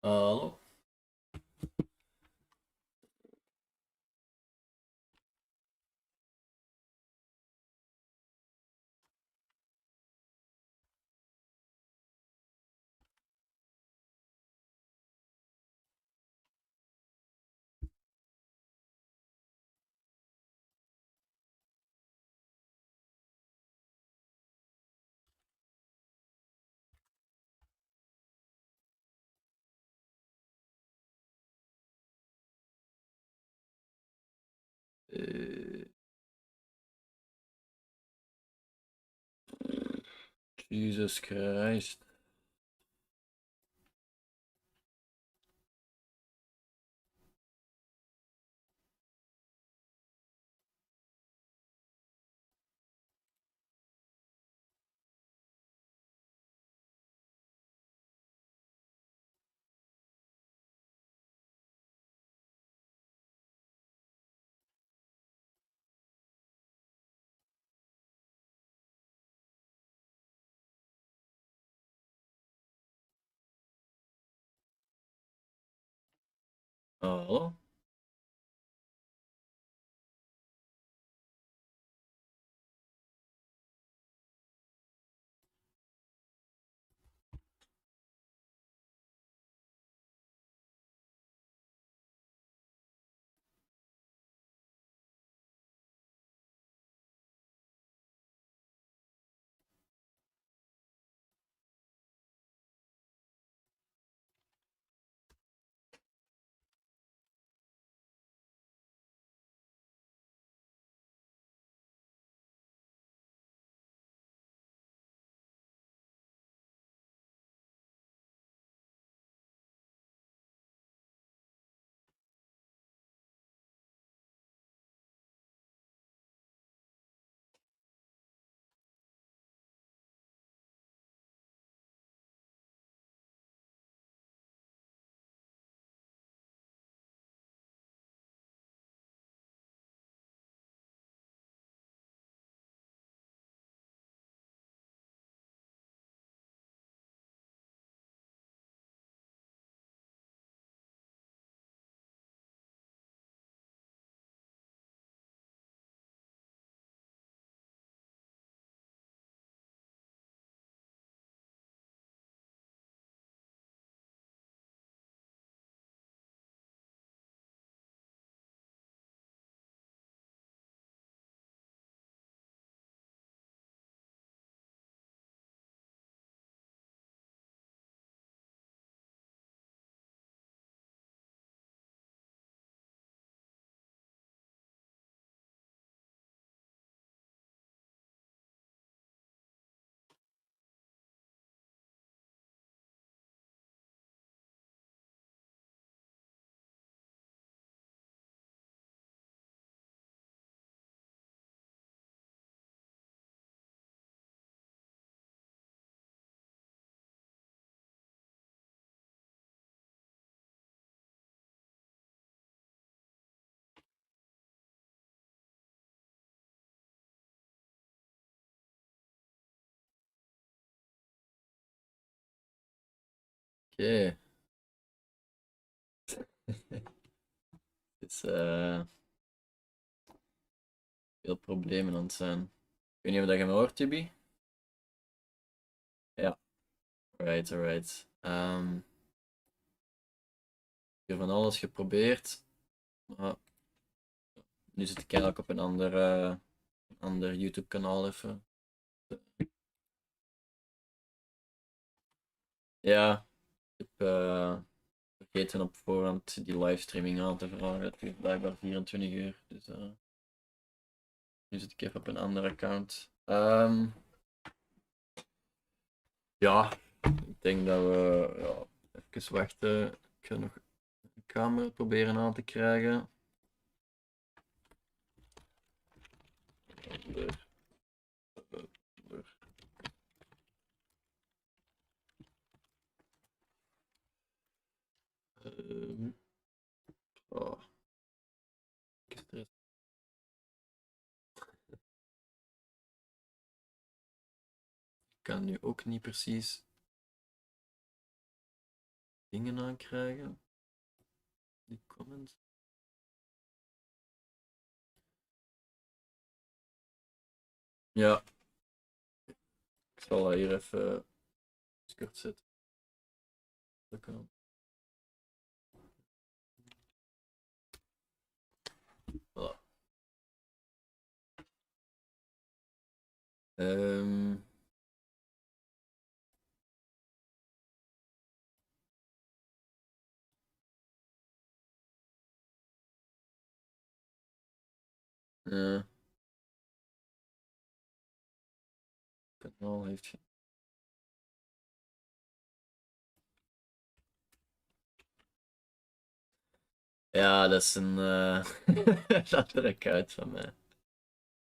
Hallo. Uh, Jesus Christ. Hallo. Oké. Het is veel problemen aan het zijn. Ik weet niet of dat je me hoort, Thibi? Ja. Alright, alright. Ik heb van alles geprobeerd. Maar nu zit ik eigenlijk op een ander YouTube kanaal even. Ja, ik heb vergeten op voorhand die livestreaming aan te vragen. Het duurt blijkbaar 24 uur. Dus nu zit ik even op een ander account. Ja, ik denk dat we even wachten. Ik ga nog een camera proberen aan te krijgen. Oh. Ik kan nu ook niet precies dingen aankrijgen. Die comments. Ja. Ik zal hier even kort zetten. Dat kan. Voilà. Kanaal heeft geen. Ja, dat is een andere account van mij.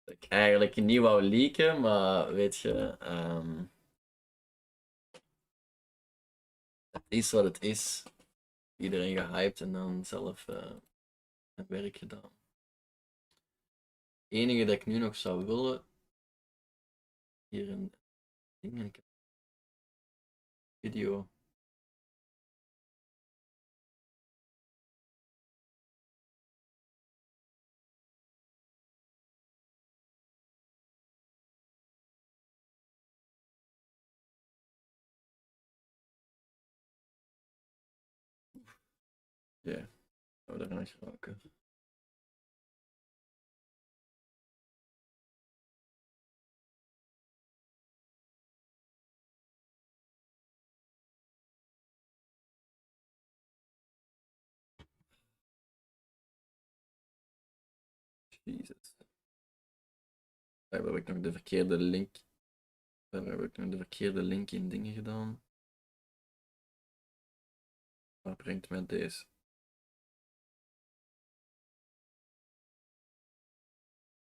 Dat ik eigenlijk niet wou leaken, maar weet je, het is wat het is. Iedereen gehyped en dan zelf het werk gedaan. Het enige dat ik nu nog zou willen, hier een ding, en ik heb een video. Ja, yeah. Oh, daar gaan we raken. Jezus. Daar heb ik nog de verkeerde link. Daar heb ik nog de verkeerde link in dingen gedaan. Waar brengt mij deze?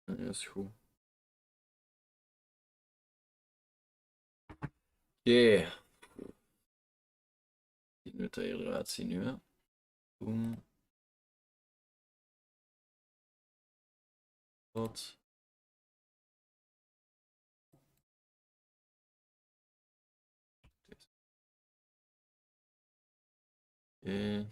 Ja, dat is goed. Oké. Die moet er eruit zien nu, hè. Boom. Wat? Oké.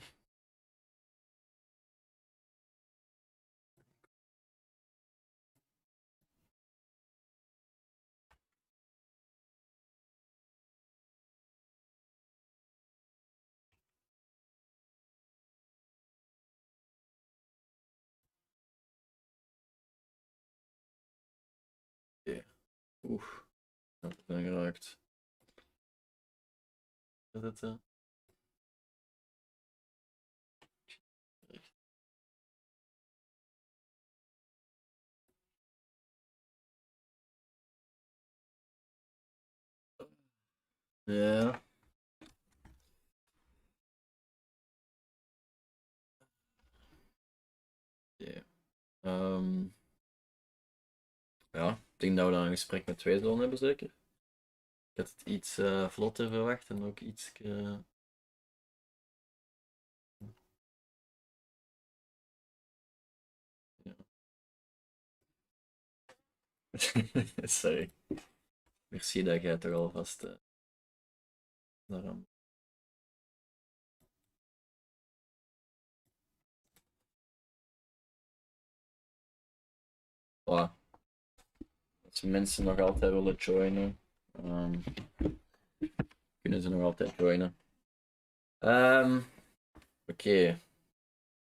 Oeh, dat ben geraakt. Wat is het? Ja. Yeah. Ja, ik denk dat we dan een gesprek met twee zullen hebben, zeker. Ik had het iets vlotter verwacht en ook iets. Ja. Sorry. Merci dat jij toch alvast daarom. Voilà. Als mensen nog altijd willen joinen, kunnen ze nog altijd joinen. Oké.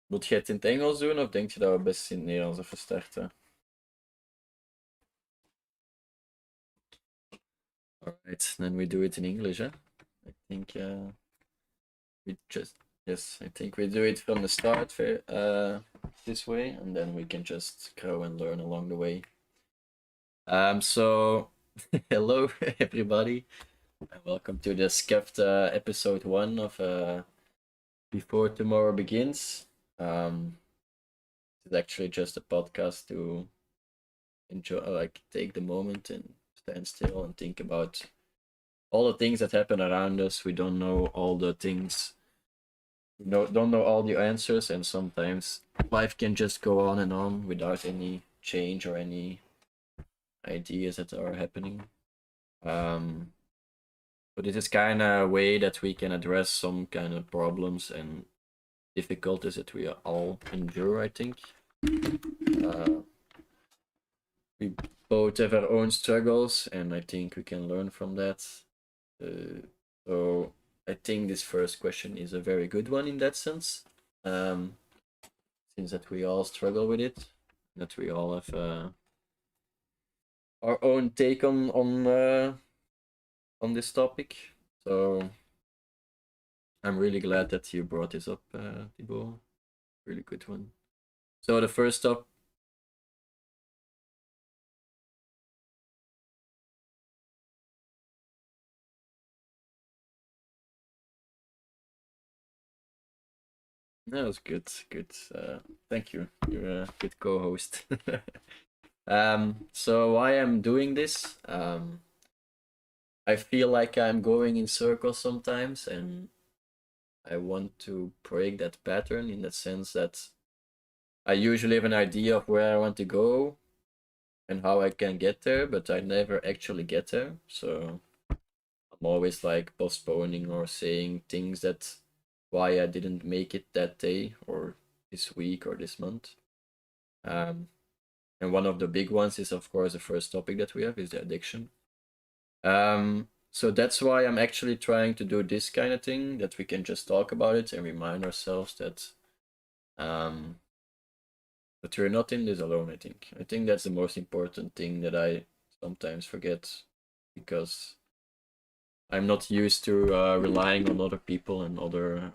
Wilt jij het in het Engels doen of denk je dat we best in het Nederlands even starten? Alright, then we do it in English, huh? I think we just, yes, I think we do it from the start this way, and then we can just grow and learn along the way. So, hello everybody, and welcome to the scuffed episode 1 of Before Tomorrow Begins. It's actually just a podcast to enjoy, like, take the moment and stand still and think about all the things that happen around us. We don't know all the things. We don't know all the answers, and sometimes life can just go on and on without any change or any ideas that are happening. So this is kind of a way that we can address some kind of problems and difficulties that we all endure, I think. We both have our own struggles, and I think we can learn from that. So I think this first question is a very good one in that sense, since that we all struggle with it, that we all have our own take on this topic. So I'm really glad that you brought this up, Thibaut. Really good one. So the first up. That was good. Good. Thank you. You're a good co-host. So why I'm doing this? I feel like I'm going in circles sometimes, and I want to break that pattern in the sense that I usually have an idea of where I want to go and how I can get there, but I never actually get there. So I'm always like postponing or saying things that why I didn't make it that day or this week or this month. Um, and one of the big ones is, of course, the first topic that we have is the addiction. So that's why I'm actually trying to do this kind of thing, that we can just talk about it and remind ourselves um, that we're not in this alone. I think that's the most important thing that I sometimes forget, because I'm not used to relying on other people and on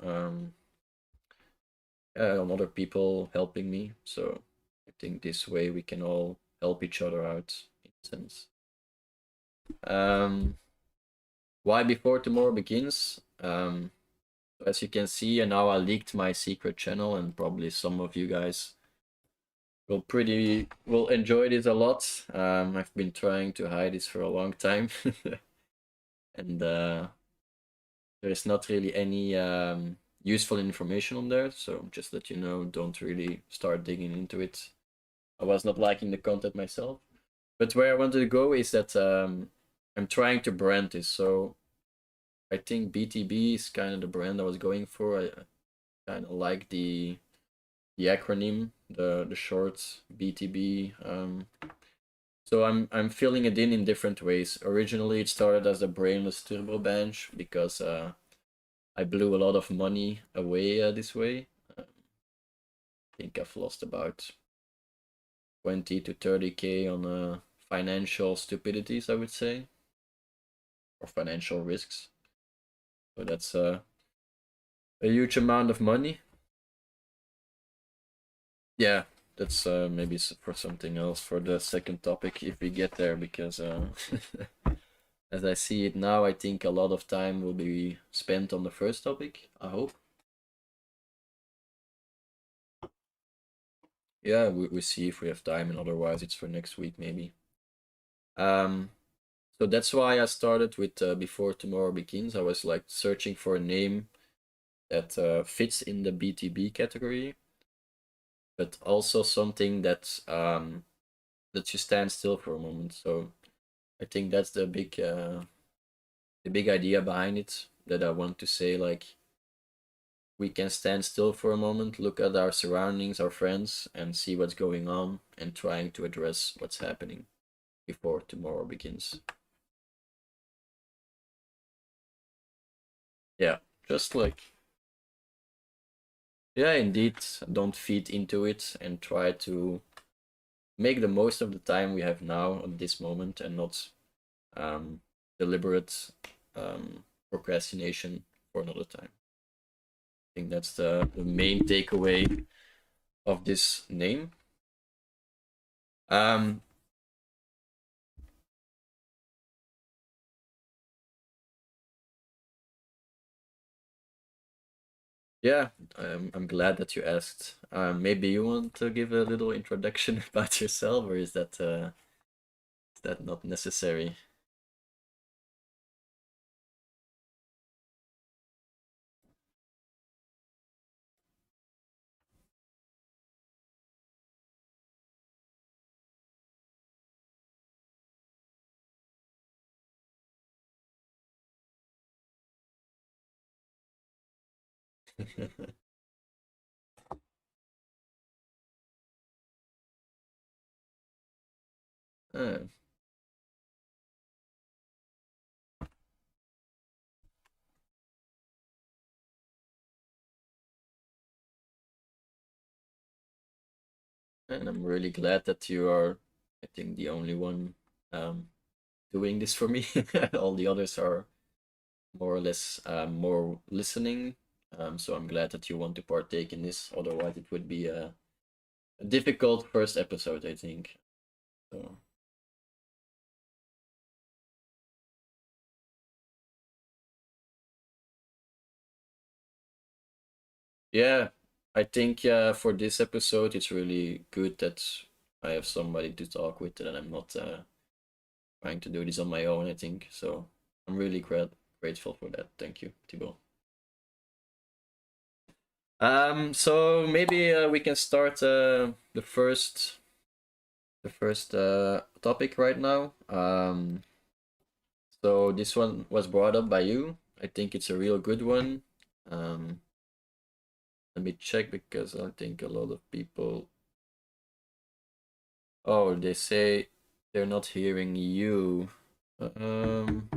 other people helping me. So I think this way we can all help each other out in a sense. Um, why before tomorrow begins? As you can see, and now I leaked my secret channel, and probably some of you guys will enjoy this a lot. I've been trying to hide this for a long time, and there's not really any useful information on there. So just let you know, don't really start digging into it. I was not liking the content myself, but where I wanted to go is that I'm trying to brand this. So I think BTB is kind of the brand I was going for. I kind of like the acronym, the short BTB. So I'm filling it in different ways. Originally, it started as a brainless turbo bench because I blew a lot of money away this way. I think I've lost about 20 to 30K on financial stupidities, I would say, or financial risks. So that's a huge amount of money. Yeah, that's maybe for something else for the second topic if we get there, because as I see it now, I think a lot of time will be spent on the first topic, I hope. Yeah, we see if we have time, and otherwise it's for next week maybe. Um, so that's why I started with Before Tomorrow Begins. I was like searching for a name that fits in the BTB category, but also something that that you stand still for a moment. So I think that's the big idea behind it, that I want to say, like, we can stand still for a moment, look at our surroundings, our friends, and see what's going on, and trying to address what's happening before tomorrow begins. Yeah, just like, yeah, indeed, don't feed into it and try to make the most of the time we have now at this moment, and not um, deliberate procrastination for another time. I think that's the main takeaway of this name. Um, yeah, I'm glad that you asked. Maybe you want to give a little introduction about yourself, or is that not necessary? Uh, and I'm really glad that you are, I think, the only one doing this for me. All the others are more or less more listening. So I'm glad that you want to partake in this. Otherwise, it would be a difficult first episode, I think. So yeah, I think for this episode, it's really good that I have somebody to talk with and I'm not trying to do this on my own, I think. So I'm really grateful for that. Thank you, Thibaut. So maybe we can start the first topic right now. So this one was brought up by you. I think it's a real good one. Um, Let me check because I think a lot of people. Oh, they say they're not hearing you. Um,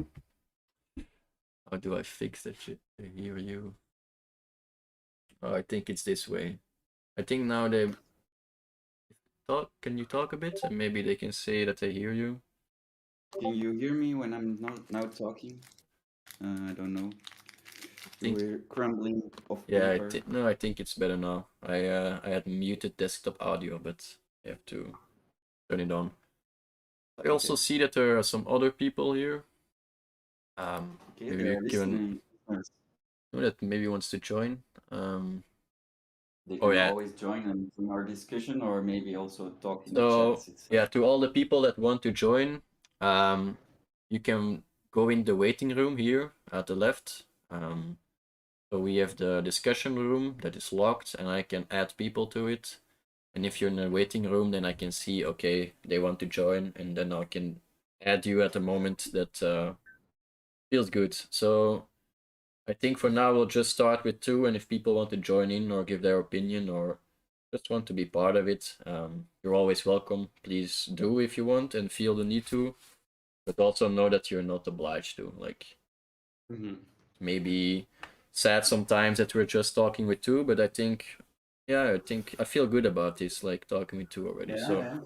how do I fix that shit? They hear you. Oh, I think it's this way. I think now they talk. Can you talk a bit, and maybe they can say that they hear you. Can you hear me when I'm not now talking? I don't know. I You think hear crumbling of yeah. paper. No, I think it's better now. I had muted desktop audio, but I have to turn it on. I also Okay. see that there are some other people here. Okay, Maybe they you are can listening. Listeners. know that maybe wants to join. Um, They oh can yeah. always join and in our discussion or maybe also talk in the So chats. It's yeah, to all the people that want to join, um, you can go in the waiting room here at the left. So we have the discussion room that is locked, and I can add people to it. And if you're in the waiting room, then I can see okay they want to join, and then I can add you at the moment that feels good. So I think for now we'll just start with two, and if people want to join in or give their opinion or just want to be part of it, you're always welcome. Please do if you want and feel the need to, but also know that you're not obliged to. Like hmm maybe sad sometimes that we're just talking with two, but I think, yeah, I think I feel good about this, like talking with two already. Yeah, So, yeah.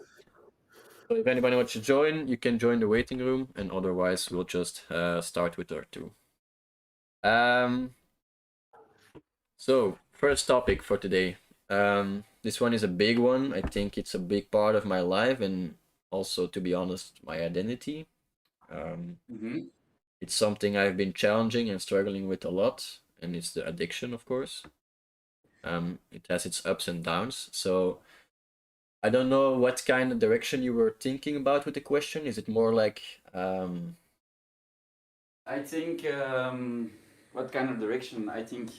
so if anybody wants to join, you can join the waiting room, and otherwise we'll just start with our two. Um, So, first topic for today. This one is a big one. I think it's a big part of my life and also, to be honest, my identity. Um, hmm it's something I've been challenging and struggling with a lot, and it's the addiction, of course. It has its ups and downs. So, I don't know what kind of direction you were thinking about with the question. Is it more like, I think what kind of direction? I think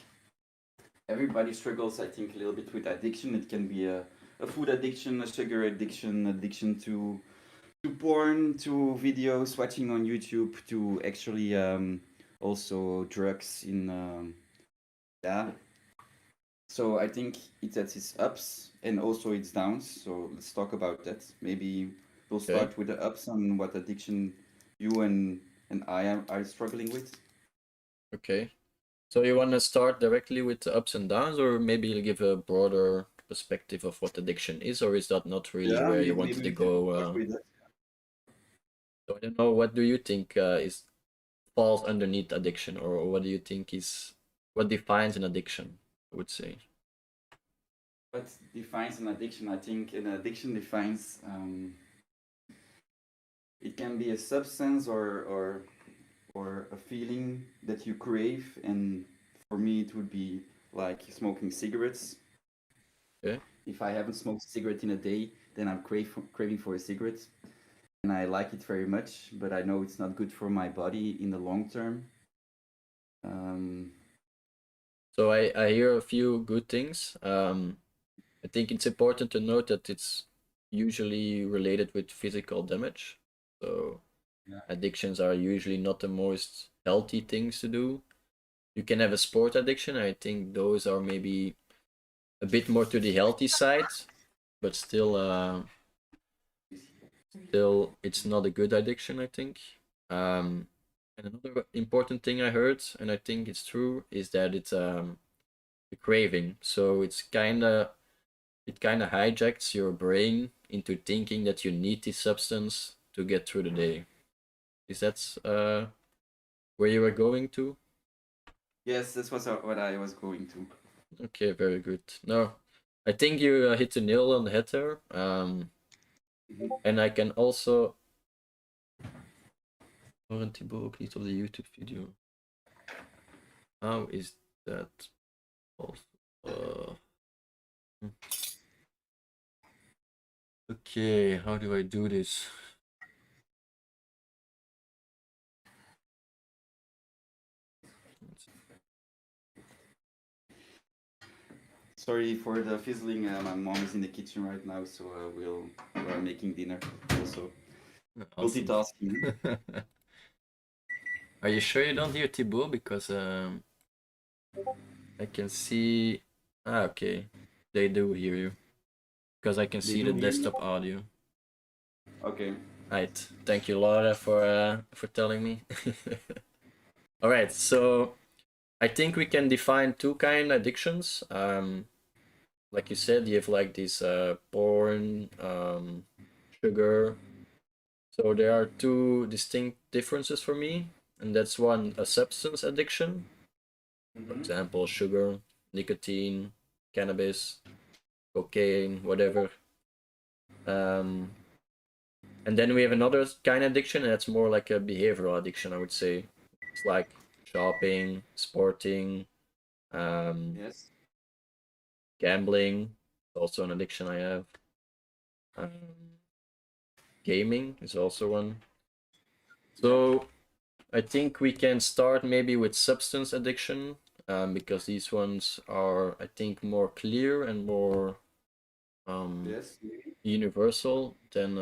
everybody struggles. I think a little bit with addiction. It can be a food addiction, a sugar addiction, addiction to porn, to videos watching on YouTube, to actually also drugs in yeah. So I think it has its ups and also its downs. So let's talk about that. Maybe we'll okay, start with the ups on what addiction you and I are struggling with. okay. So you want to start directly with the ups and downs, or maybe you'll give a broader perspective of what addiction is, or is that not really Yeah, where you maybe wanted to we can go? start with that. So I don't know. What do you think is falls underneath addiction, or what do you think is what defines an addiction? I would say. What defines an addiction? I think an addiction defines it can be a substance or a feeling that you crave, and for me it would be like smoking cigarettes. Okay. If I haven't smoked a cigarette in a day, then I'm craving for a cigarette, and I like it very much, but I know it's not good for my body in the long term. Um, So I hear a few good things. I think it's important to note that it's usually related with physical damage. So yeah. addictions are usually not the most healthy things to do. you can have a sport addiction. I think those are maybe a bit more to the healthy side, but still it's not a good addiction, I think. And another important thing I heard, and I think it's true, is that it's the craving. So it kind of hijacks your brain into thinking that you need this substance to get through the day. Is that where you were going to? Yes, this was what I was going to. Okay, very good. No, I think you hit the nail on the head there. En I can also... Horen Thibaut ook niet op de YouTube-video. How is that also? Okay, how do I do this? Sorry for the fizzling. My mom is in the kitchen right now, so we're making dinner also. Awesome. Multitasking. Are you sure you don't hear Thibaut? Because I can see... Ah, okay. They do hear you. Because I can see the desktop audio. Okay. Right. Thank you, Laura, for telling me. All right. So I think we can define two kind of addictions. Like you said, you have like this porn, sugar. So there are two distinct differences for me, and that's one, a substance addiction. For example, sugar, nicotine, cannabis, cocaine, whatever. And then we have another kind of addiction, and that's more like a behavioral addiction, I would say. It's like shopping, sporting, Yes. gambling, also an addiction I have. Gaming is also one. So I think we can start maybe with substance addiction, because these ones are, I think, more clear and more Yes. universal than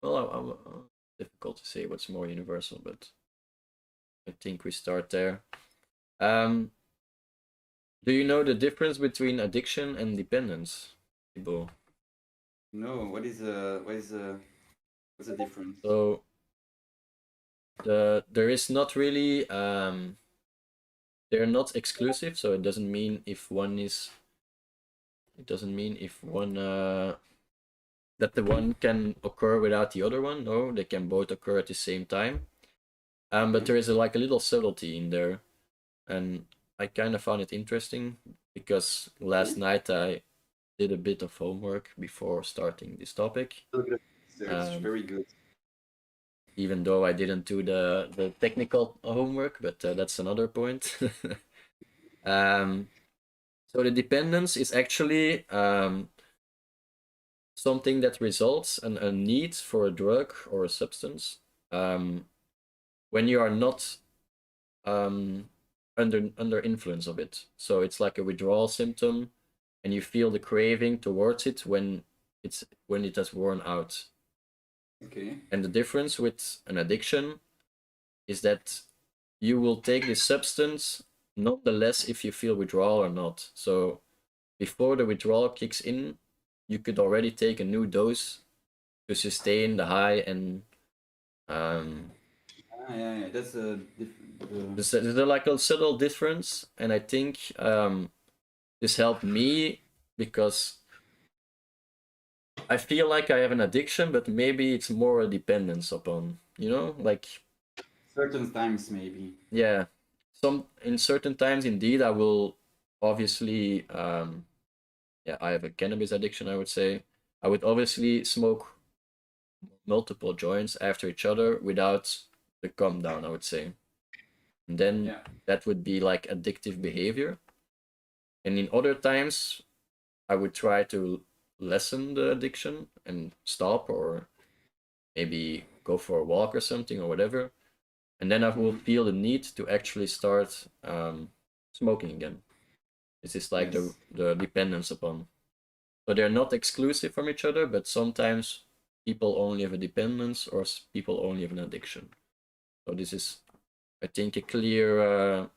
well, difficult to say what's more universal, but I think we start there. Do you know the difference between addiction and dependence, Thibaut? No. What's the difference? So there is not really they're not exclusive, so it doesn't mean if one is it doesn't mean if one that the one can occur without the other one. No, they can both occur at the same time. But there is like a little subtlety in there, and I kind of found it interesting because last night I did a bit of homework before starting this topic. It's very good. Even though I didn't do the technical homework, but that's another point. So the dependence is actually something that results in a need for a drug or a substance when you are not under influence of it. So it's like a withdrawal symptom, and you feel the craving towards it when it has worn out. Okay. And the difference with an addiction is that you will take this substance nonetheless if you feel withdrawal or not. So before the withdrawal kicks in, you could already take a new dose to sustain the high and Yeah. That's a there's like a subtle difference, and I think this helped me because I feel like I have an addiction, but maybe it's more a dependence upon, like certain times maybe. yeah, in certain times indeed I will obviously yeah, I have a cannabis addiction, I would say. I would obviously smoke multiple joints after each other without the calm down, I would say. And then that would be like addictive behavior. And in other times, I would try to lessen the addiction and stop, or maybe go for a walk or something or whatever. And then I will feel the need to actually start smoking again. This is like the dependence upon. So they're not exclusive from each other, but sometimes people only have a dependence or people only have an addiction. So this is, I think, a clear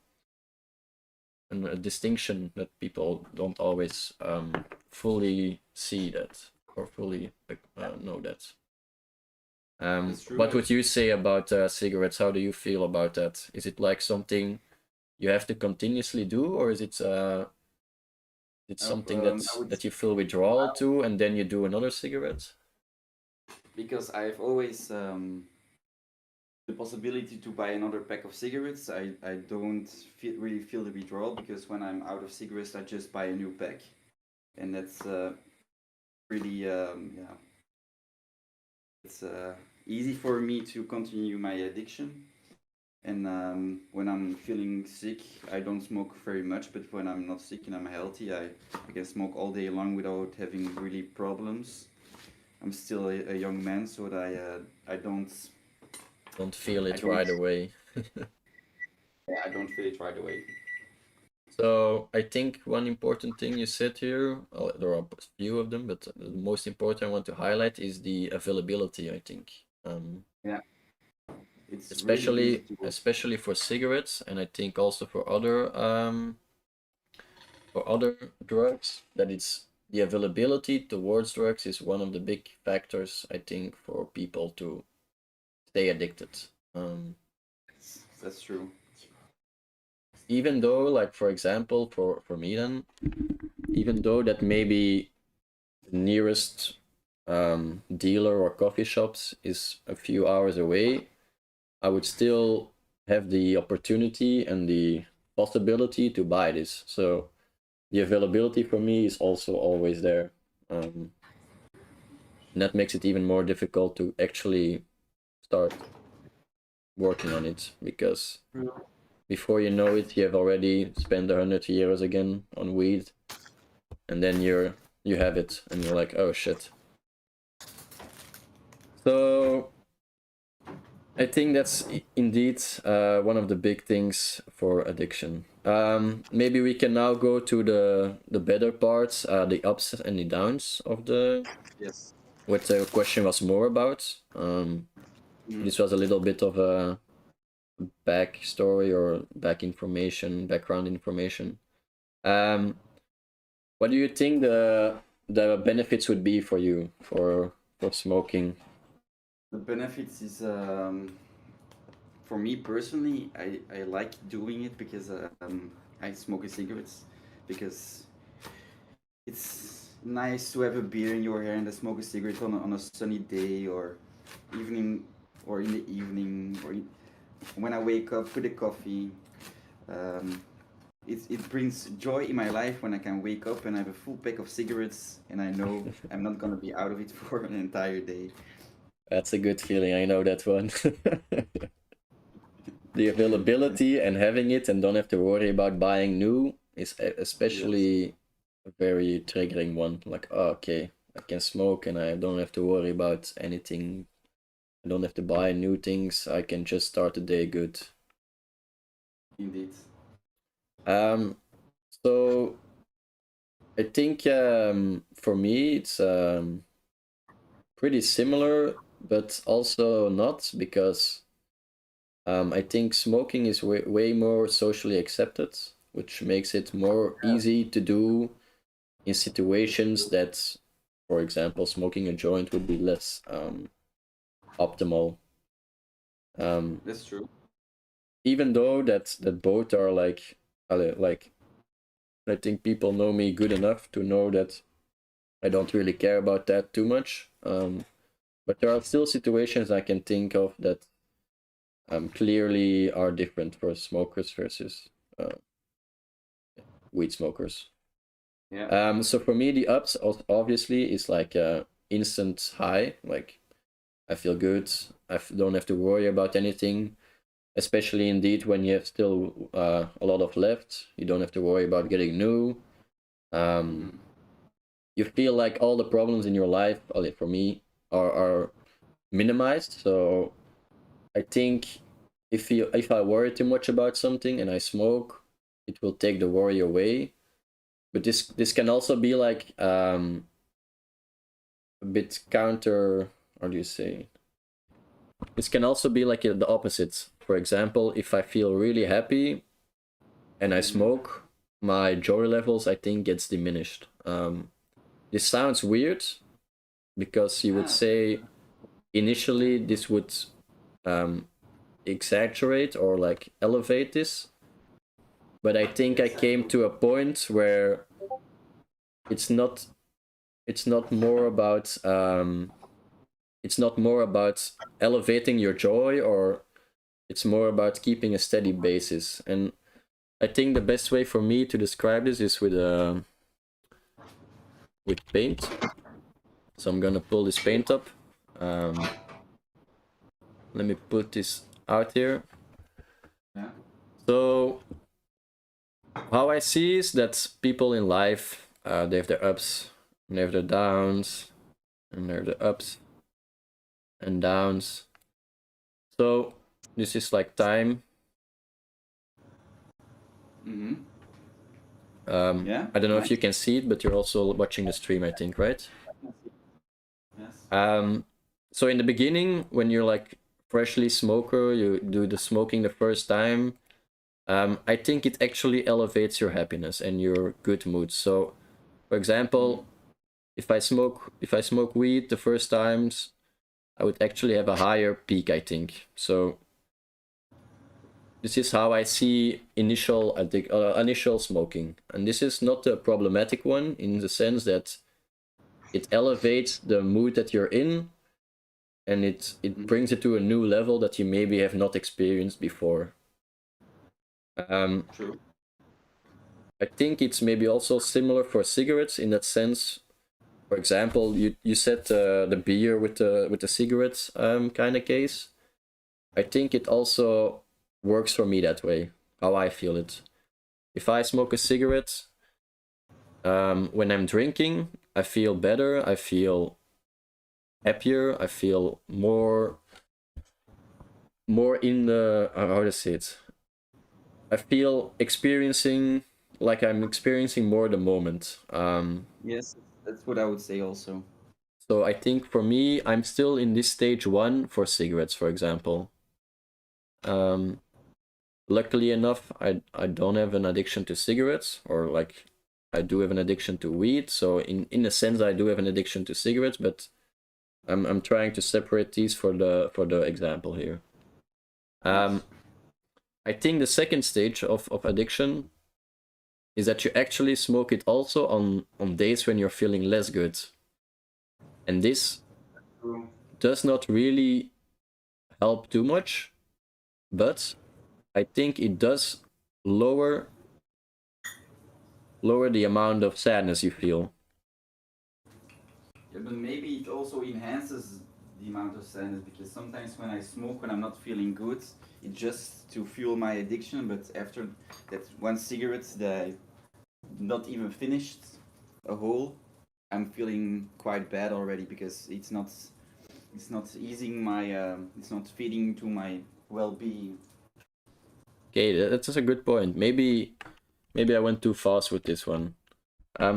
a distinction that people don't always fully see that or fully know that. What would you say about cigarettes? How do you feel about that? Is it like something you have to continuously do, or is it it's something that you feel withdrawal to, and then you do another cigarette? Because I've always the possibility to buy another pack of cigarettes. I don't really feel the withdrawal, because when I'm out of cigarettes, I just buy a new pack, and that's really yeah. It's easy for me to continue my addiction. And when I'm feeling sick, I don't smoke very much. But when I'm not sick and I'm healthy, I can smoke all day long without having really problems. I'm still a young man, so that I don't Feel it right away. Yeah, I don't feel it right away. So I think one important thing you said here, there are a few of them, but the most important I want to highlight is the availability, I think. Yeah. It's especially really especially for cigarettes, and I think also for other drugs, that it's the availability towards drugs is one of the big factors, I think, for people to stay addicted. That's true. Even though, like, for example, for me then, even though that maybe the nearest dealer or coffee shops is a few hours away, I would still have the opportunity and the possibility to buy this. So the availability for me is also always there. And that makes it even more difficult to actually start working on it, because before you know it, you have already spent 100 euros again on weed, and then you have it, and you're like, oh shit. So I think that's indeed one of the big things for addiction. Maybe we can now go to the better parts, the ups and the downs of the. Yes. What the question was more about. This was a little bit of a back story or background information. What do you think the benefits would be for you for smoking? The benefits is for me personally, I like doing it because I smoke cigarettes, because it's nice to have a beer in your hand and smoke a cigarette on a sunny day, or evening, or in the evening, or when I wake up with a coffee. It brings joy in my life when I can wake up and have a full pack of cigarettes, and I know I'm not gonna be out of it for an entire day. That's a good feeling. I know that one. The availability and having it and don't have to worry about buying new is especially a very triggering one. Like, oh, okay, I can smoke and I don't have to worry about anything. I don't have to buy new things. I can just start the day good. Indeed. So I think for me it's pretty similar, but also not, because I think smoking is way more socially accepted, which makes it more easy to do in situations that, for example, smoking a joint would be less optimal. That's true. Even though that both are like I think people know me good enough to know that I don't really care about that too much. But there are still situations I can think of that clearly are different for smokers versus weed smokers. Yeah. So for me, the ups obviously is like a instant high. Like, I feel good. Don't have to worry about anything. Especially indeed when you have still a lot of left. You don't have to worry about getting new. You feel like all the problems in your life, for me, are minimized. So I think if I worry too much about something and I smoke, it will take the worry away. But this can also be like a bit counter. How do you say? This can also be like the opposite. For example, if I feel really happy and I smoke, my joy levels, I think, gets diminished. This sounds weird because you would say initially this would exaggerate or like elevate this, but I think I came to a point where it's not more about elevating your joy, or it's more about keeping a steady basis. And I think the best way for me to describe this is with paint. So I'm gonna pull this paint up. Let me put this out here. Yeah. So how I see is that people in life, they have their ups and they have their downs, and they have the ups and downs. So this is like time. Yeah. I don't know Nice. if you can see it, but you're also watching the stream, I think, right? Yes. So in the beginning, when you're like freshly smoker, you do the smoking the first time, I think it actually elevates your happiness and your good mood. So, for example, if I smoke weed the first times, I would actually have a higher peak, I think. So this is how I see initial smoking, and this is not a problematic one in the sense that it elevates the mood that you're in, and it brings it to a new level that you maybe have not experienced before. True. I think it's maybe also similar for cigarettes in that sense. For example, you said the beer with the cigarettes kind of case. I think it also works for me that way, how I feel it. If I smoke a cigarette, when I'm drinking, I feel better, I feel happier, I feel more in the, how to say it, I feel like I'm experiencing more the moment. Yes, that's what I would say also. So I think for me, I'm still in this stage 1 for cigarettes, for example. Luckily enough, I don't have an addiction to cigarettes, or like I do have an addiction to weed. So in a sense, I do have an addiction to cigarettes, but I'm trying to separate these for the example here. I think the second stage of addiction is that you actually smoke it also on days when you're feeling less good. And this does not really help too much, but I think it does lower the amount of sadness you feel. Yeah, but maybe it also enhances the amount of sadness, because sometimes when I smoke, when I'm not feeling good, it's just to fuel my addiction. But after that one cigarette that I not even finished a whole, I'm feeling quite bad already, because it's not easing my it's not feeding to my well-being. Okay, that's a good point. Maybe I went too fast with this one.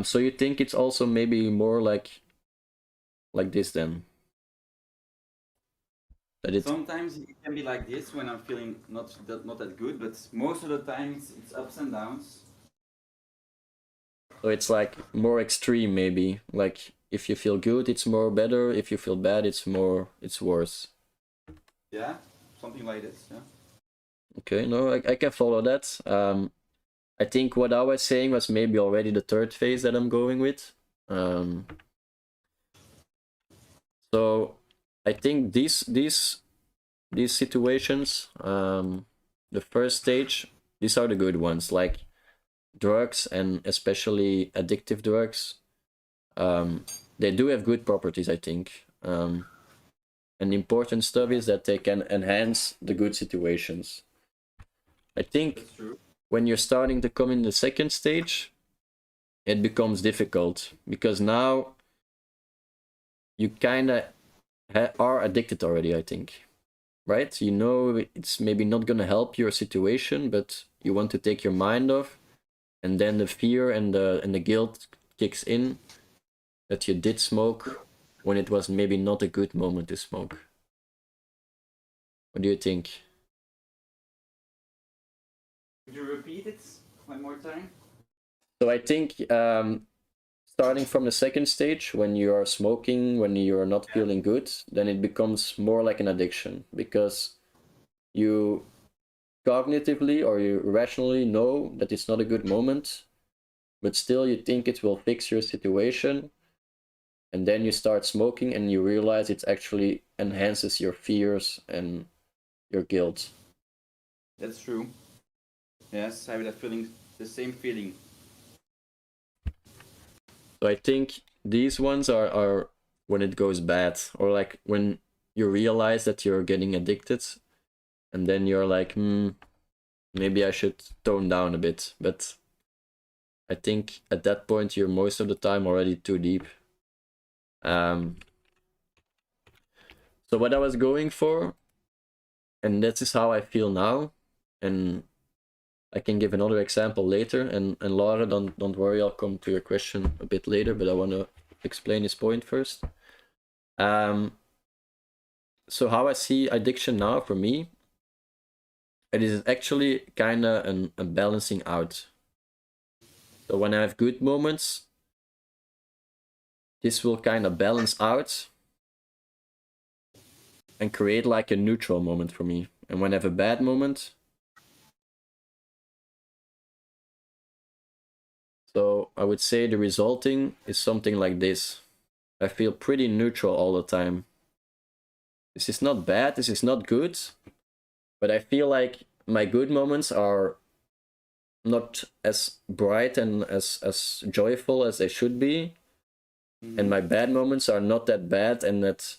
So you think it's also maybe more like this then? Sometimes it can be like this when I'm feeling not that good, but most of the time it's ups and downs. So it's like more extreme, maybe. Like if you feel good, it's more better. If you feel bad, it's worse. Yeah, something like this. Yeah. Okay, no, I can follow that. I think what I was saying was maybe already the third phase that I'm going with. So I think these situations, the first stage, these are the good ones, like drugs, and especially addictive drugs. They do have good properties, I think. And the important stuff is that they can enhance the good situations. I think when you're starting to come in the second stage, it becomes difficult, because now you kind of are addicted already, I think. Right? You know it's maybe not going to help your situation, but you want to take your mind off, and then the fear and the guilt kicks in that you did smoke when it was maybe not a good moment to smoke. What do you think? Could you repeat it one more time? So I think starting from the second stage, when you are smoking, when you're not feeling good, then it becomes more like an addiction, because you cognitively or you rationally know that it's not a good moment, but still you think it will fix your situation. And then you start smoking and you realize it actually enhances your fears and your guilt. That's true. Yes, I have that feeling, the same feeling. So I think these ones are when it goes bad, or like when you realize that you're getting addicted, and then you're like, maybe I should tone down a bit. But I think at that point you're most of the time already too deep. So what I was going for, and that is how I feel now, and I can give another example later. And Laura, don't worry, I'll come to your question a bit later, but I want to explain this point first. So how I see addiction now for me, it is actually kind of a balancing out. So when I have good moments, this will kind of balance out and create like a neutral moment for me. And when I have a bad moment, so I would say the resulting is something like this. I feel pretty neutral all the time. This is not bad, this is not good, but I feel like my good moments are not as bright and as joyful as they should be. And my bad moments are not that bad, and that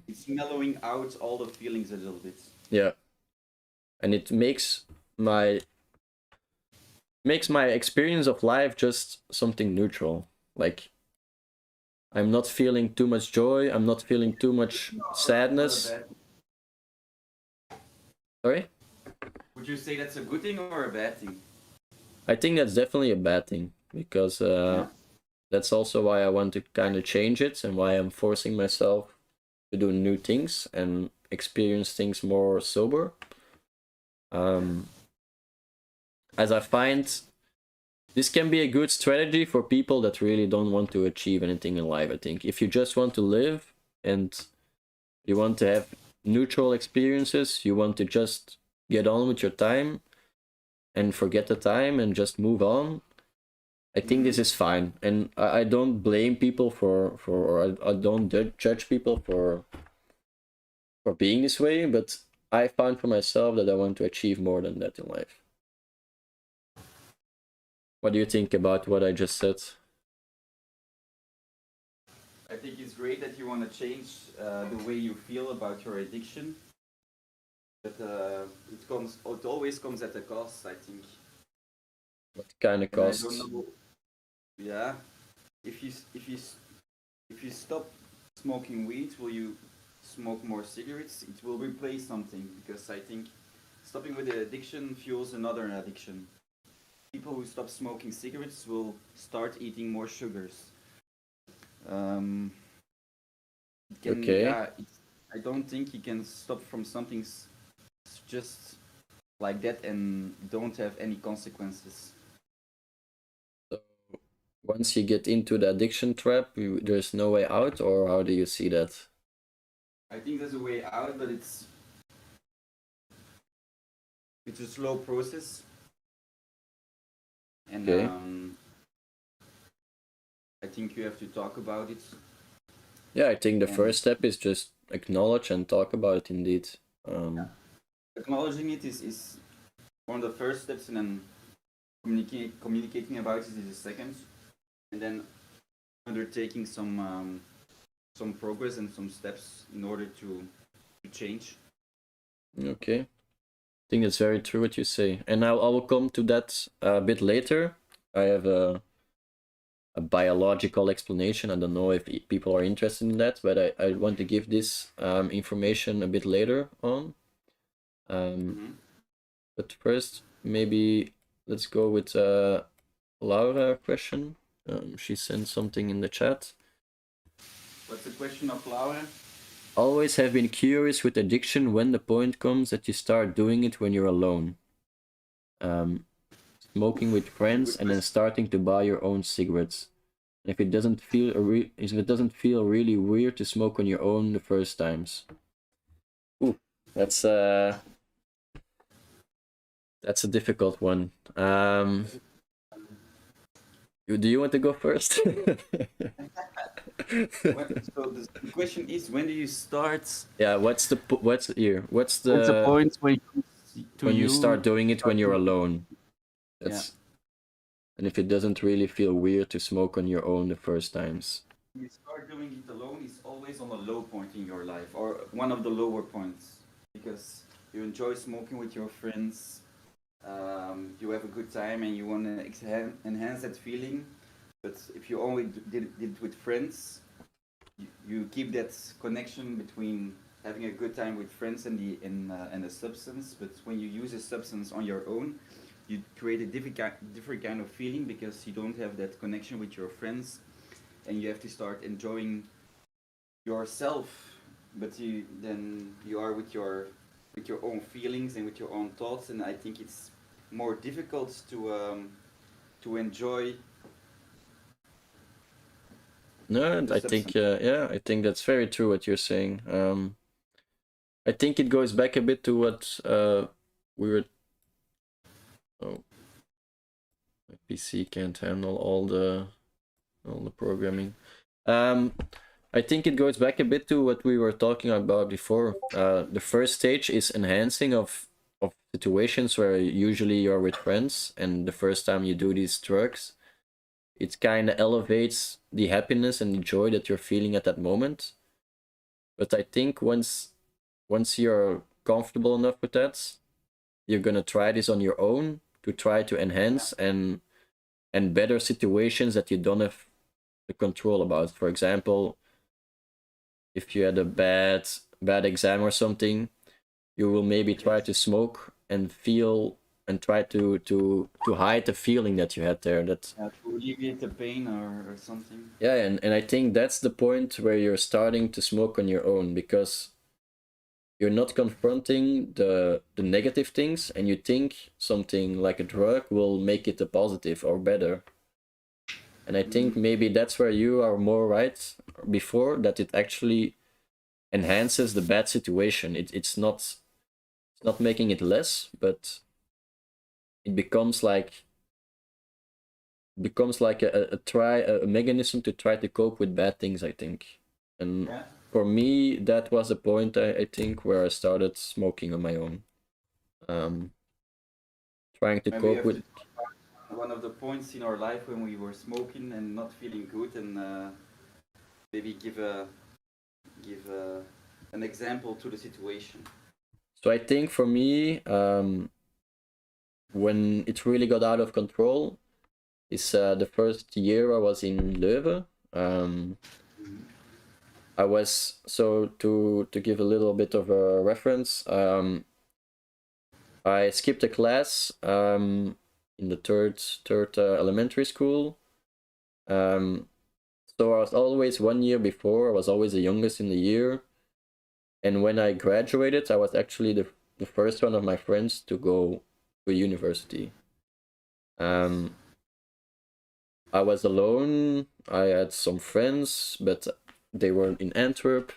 it's mellowing out all the feelings a little bit. Yeah, and it makes my experience of life just something neutral. Like, I'm not feeling too much joy, I'm not feeling too much sadness. Sorry? Would you say that's a good thing or a bad thing? I think that's definitely a bad thing, because that's also why I want to kind of change it, and why I'm forcing myself to do new things and experience things more sober. As I find this can be a good strategy for people that really don't want to achieve anything in life. I think if you just want to live and you want to have neutral experiences, you want to just get on with your time and forget the time and just move on, I think this is fine. And I don't blame people or I don't judge people for being this way, but I found for myself that I want to achieve more than that in life. What do you think about what I just said? I think it's great that you want to change the way you feel about your addiction, but it always comes at a cost, I think. What kind of cost? I don't know. Yeah, if you stop smoking weed, will you smoke more cigarettes? It will replace something, because I think stopping with the addiction fuels another addiction. People who stop smoking cigarettes will start eating more sugars. Okay. Yeah, I don't think you can stop from something just like that and don't have any consequences. So once you get into the addiction trap, there's no way out, or how do you see that? I think there's a way out, but it's a slow process. And Okay. I think you have to talk about it. Yeah, I think the first step is just acknowledge and talk about it indeed. Acknowledging it is one of the first steps, and then communicating about it is the second. And then undertaking some progress and some steps in order to change. Okay. I think that's very true what you say. And I will come to that a bit later. I have a biological explanation. I don't know if people are interested in that, but I want to give this information a bit later on. But first, maybe let's go with Laura question. She sent something in the chat. What's the question of Laura? Always have been curious with addiction when the point comes that you start doing it when you're alone. So smoking with friends, Good and then question. starting to buy your own cigarettes. And if it doesn't feel really weird to smoke on your own the first times. Ooh, that's that's a difficult one. Do you want to go first? So the question is, when do you start? Yeah, what's here? What's What's the the point when it comes to when you you start doing it when start you're doing? alone? Yeah. That's and if it doesn't really feel weird to smoke on your own the first times. You start doing it alone is always on a low point in your life, or one of the lower points, because you enjoy smoking with your friends, you have a good time, and you want to enhance that feeling. But if you only did it with friends, you keep that connection between having a good time with friends and the substance. But when you use a substance on your own, you create a different kind of feeling because you don't have that connection with your friends, and you have to start enjoying yourself. But you are with your own feelings and with your own thoughts, and I think it's more difficult to enjoy No, the I think substance. yeah, I think that's very true what you're saying. I think it goes back a bit to what we were. Oh, my PC can't handle all the programming. Um, I think it goes back a bit to what we were talking about before. The first stage is enhancing of situations where usually you're with friends, and the first time you do these drugs, it kind of elevates the happiness and the joy that you're feeling at that moment. But I think once you're comfortable enough with that, you're gonna try this on your own to try to Yeah. enhance and better situations that you don't have the control about. For example, if you had a bad exam or something, you will maybe try Yes. to smoke and feel and try to hide the feeling that you had there. That To alleviate the pain or something. yeah, and I think that's the point where you're starting to smoke on your own because you're not confronting the negative things and you think something like a drug will make it a positive or better. And I think Mm-hmm. maybe that's where you are more right before, that it actually enhances the bad situation. It's not making it less, but it becomes like a mechanism to try to cope with bad things, I think. And Yeah. for me, that was the point, I think, where I started smoking on my own. Um, Trying to Maybe we cope have with. to talk about one of the points in our life when we were smoking and not feeling good, and maybe give an example to the situation. So I think for me, when it really got out of control, is the first year I was in Leuven. Um, Mm-hmm. I was so to give a little bit of a reference. I skipped a class in the third elementary school. Um, so I was always 1 year before. I was always the youngest in the year, and when I graduated, I was actually the first one of my friends to go to university. Nice. Um, I was alone. I had some friends, but they were in Antwerp.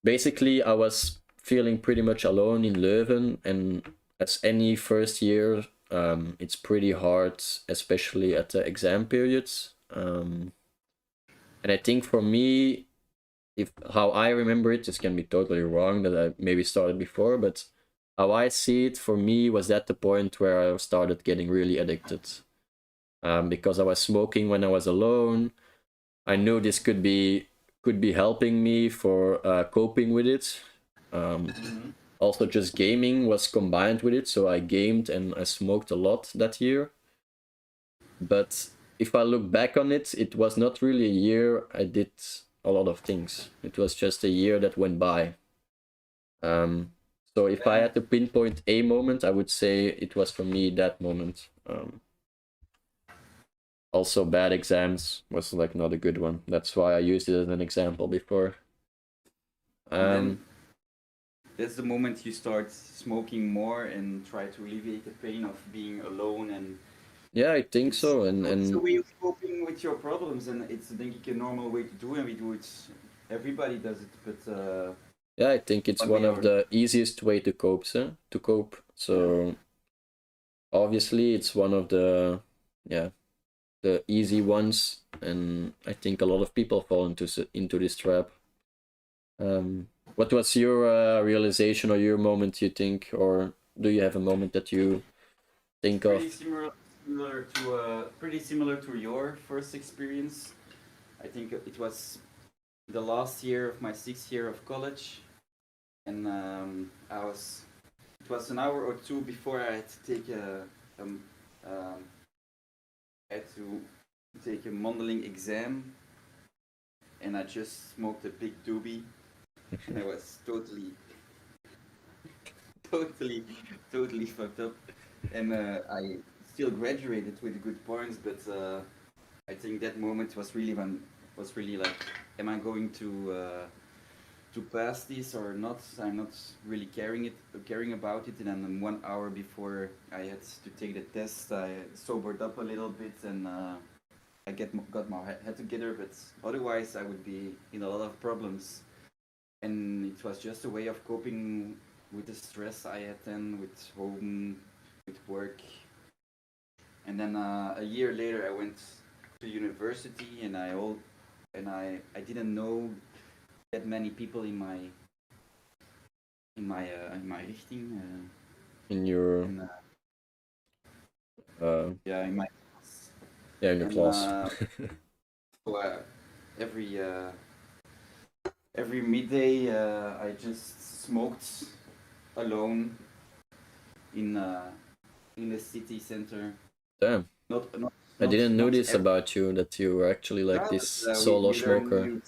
Basically, I was feeling pretty much alone in Leuven, and as any first year, it's pretty hard, especially at the exam periods. And I think for me, if how I remember it, this can be totally wrong that I maybe started before, but how I see it for me was at the point where I started getting really addicted. Because I was smoking when I was alone. I knew this could be helping me for coping with it. Um, Mm-hmm. Also, just gaming was combined with it, so I gamed and I smoked a lot that year. But if I look back on it, it was not really a year I did a lot of things. It was just a year that went by. Um, so if I Yeah. had to pinpoint a moment, I would say it was for me that moment. Also, bad exams was like not a good one. That's why I used it as an example before. And then Um, that's the moment you start smoking more and try to alleviate the pain of being alone. And Yeah, I think it's so. it's a And way of coping with your problems, and it's, I think, a normal way to do, and we do it. Everybody does it, but yeah, I think it's one one way of or the easiest way to cope, so, to cope. yeah. So obviously it's one of the, yeah, the easy ones, and I think a lot of people fall into this trap. What was your realization or your moment, you think, or do you have a moment that you think of? Pretty similar to your first experience. I think it was the last year of my 6th year of college, and it was an hour or two before I had to take um, I had to take a modeling exam, and I just smoked a big doobie, and I was totally, totally fucked up. And I still graduated with good points, but I think that moment was really like, am I going to pass this or not? I'm not really caring about it. And then 1 hour before I had to take the test, I sobered up a little bit, and I got my head together. But otherwise, I would be in a lot of problems. And it was just a way of coping with the stress I had then with home, with work. And then a year later, I went to university, and I didn't know that many people in my richting. In your And yeah, in my class. yeah, in your And class. so every midday, I just smoked alone in uh, in the city center. Damn, Not not I not didn't know not this every. about you, that you were actually like Yeah, but this solo smoker.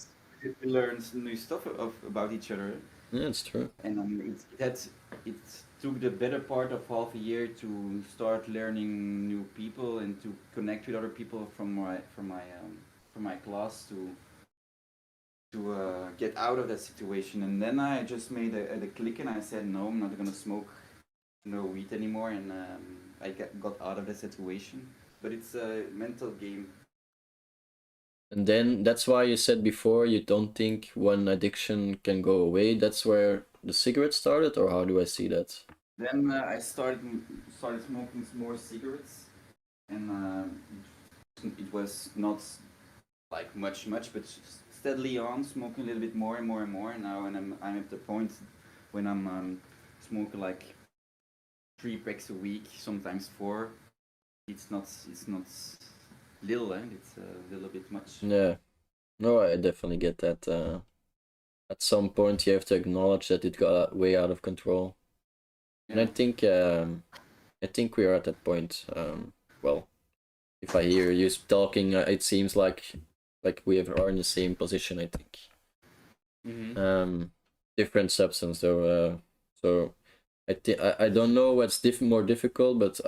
we learn new stuff about each other. Yeah, it's true. And it took the better part of half a year to start learning new people and to connect with other people from my class to get out of that situation. And then I just made a click, and I said, no, I'm not gonna smoke no weed anymore, and I got out of the situation. But it's a mental game. And then that's why you said before you don't think one addiction can go away. That's where the cigarette started, or how do I see that? Then I started smoking more cigarettes, and it was not like much, but steadily on, smoking a little bit more and more and more. And now when I'm at the point when I'm smoking like 3 packs a week, sometimes four. It's not little, eh? It's a little bit much. Yeah, no, I definitely get that. At some point, you have to acknowledge that it got way out of control, and Yeah. I think we are at that point. Well, if I hear you talking, it seems like are in the same position, I think. Mm-hmm. Different substance though. So I don't know what's more difficult, but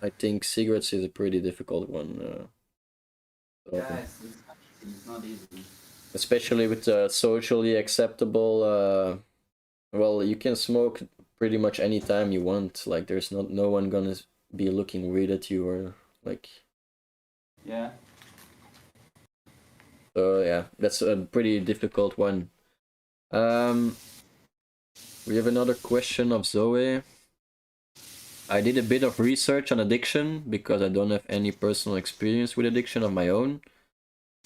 I think cigarettes is a pretty difficult one. Yeah, So, it's not easy. It's not easy. especially with socially acceptable. Well, you can smoke pretty much any time you want. Like, there's no one gonna be looking weird at you or like. Yeah. So yeah, that's a pretty difficult one. Um, we have another question of Zoe. I did a bit of research on addiction because I don't have any personal experience with addiction of my own.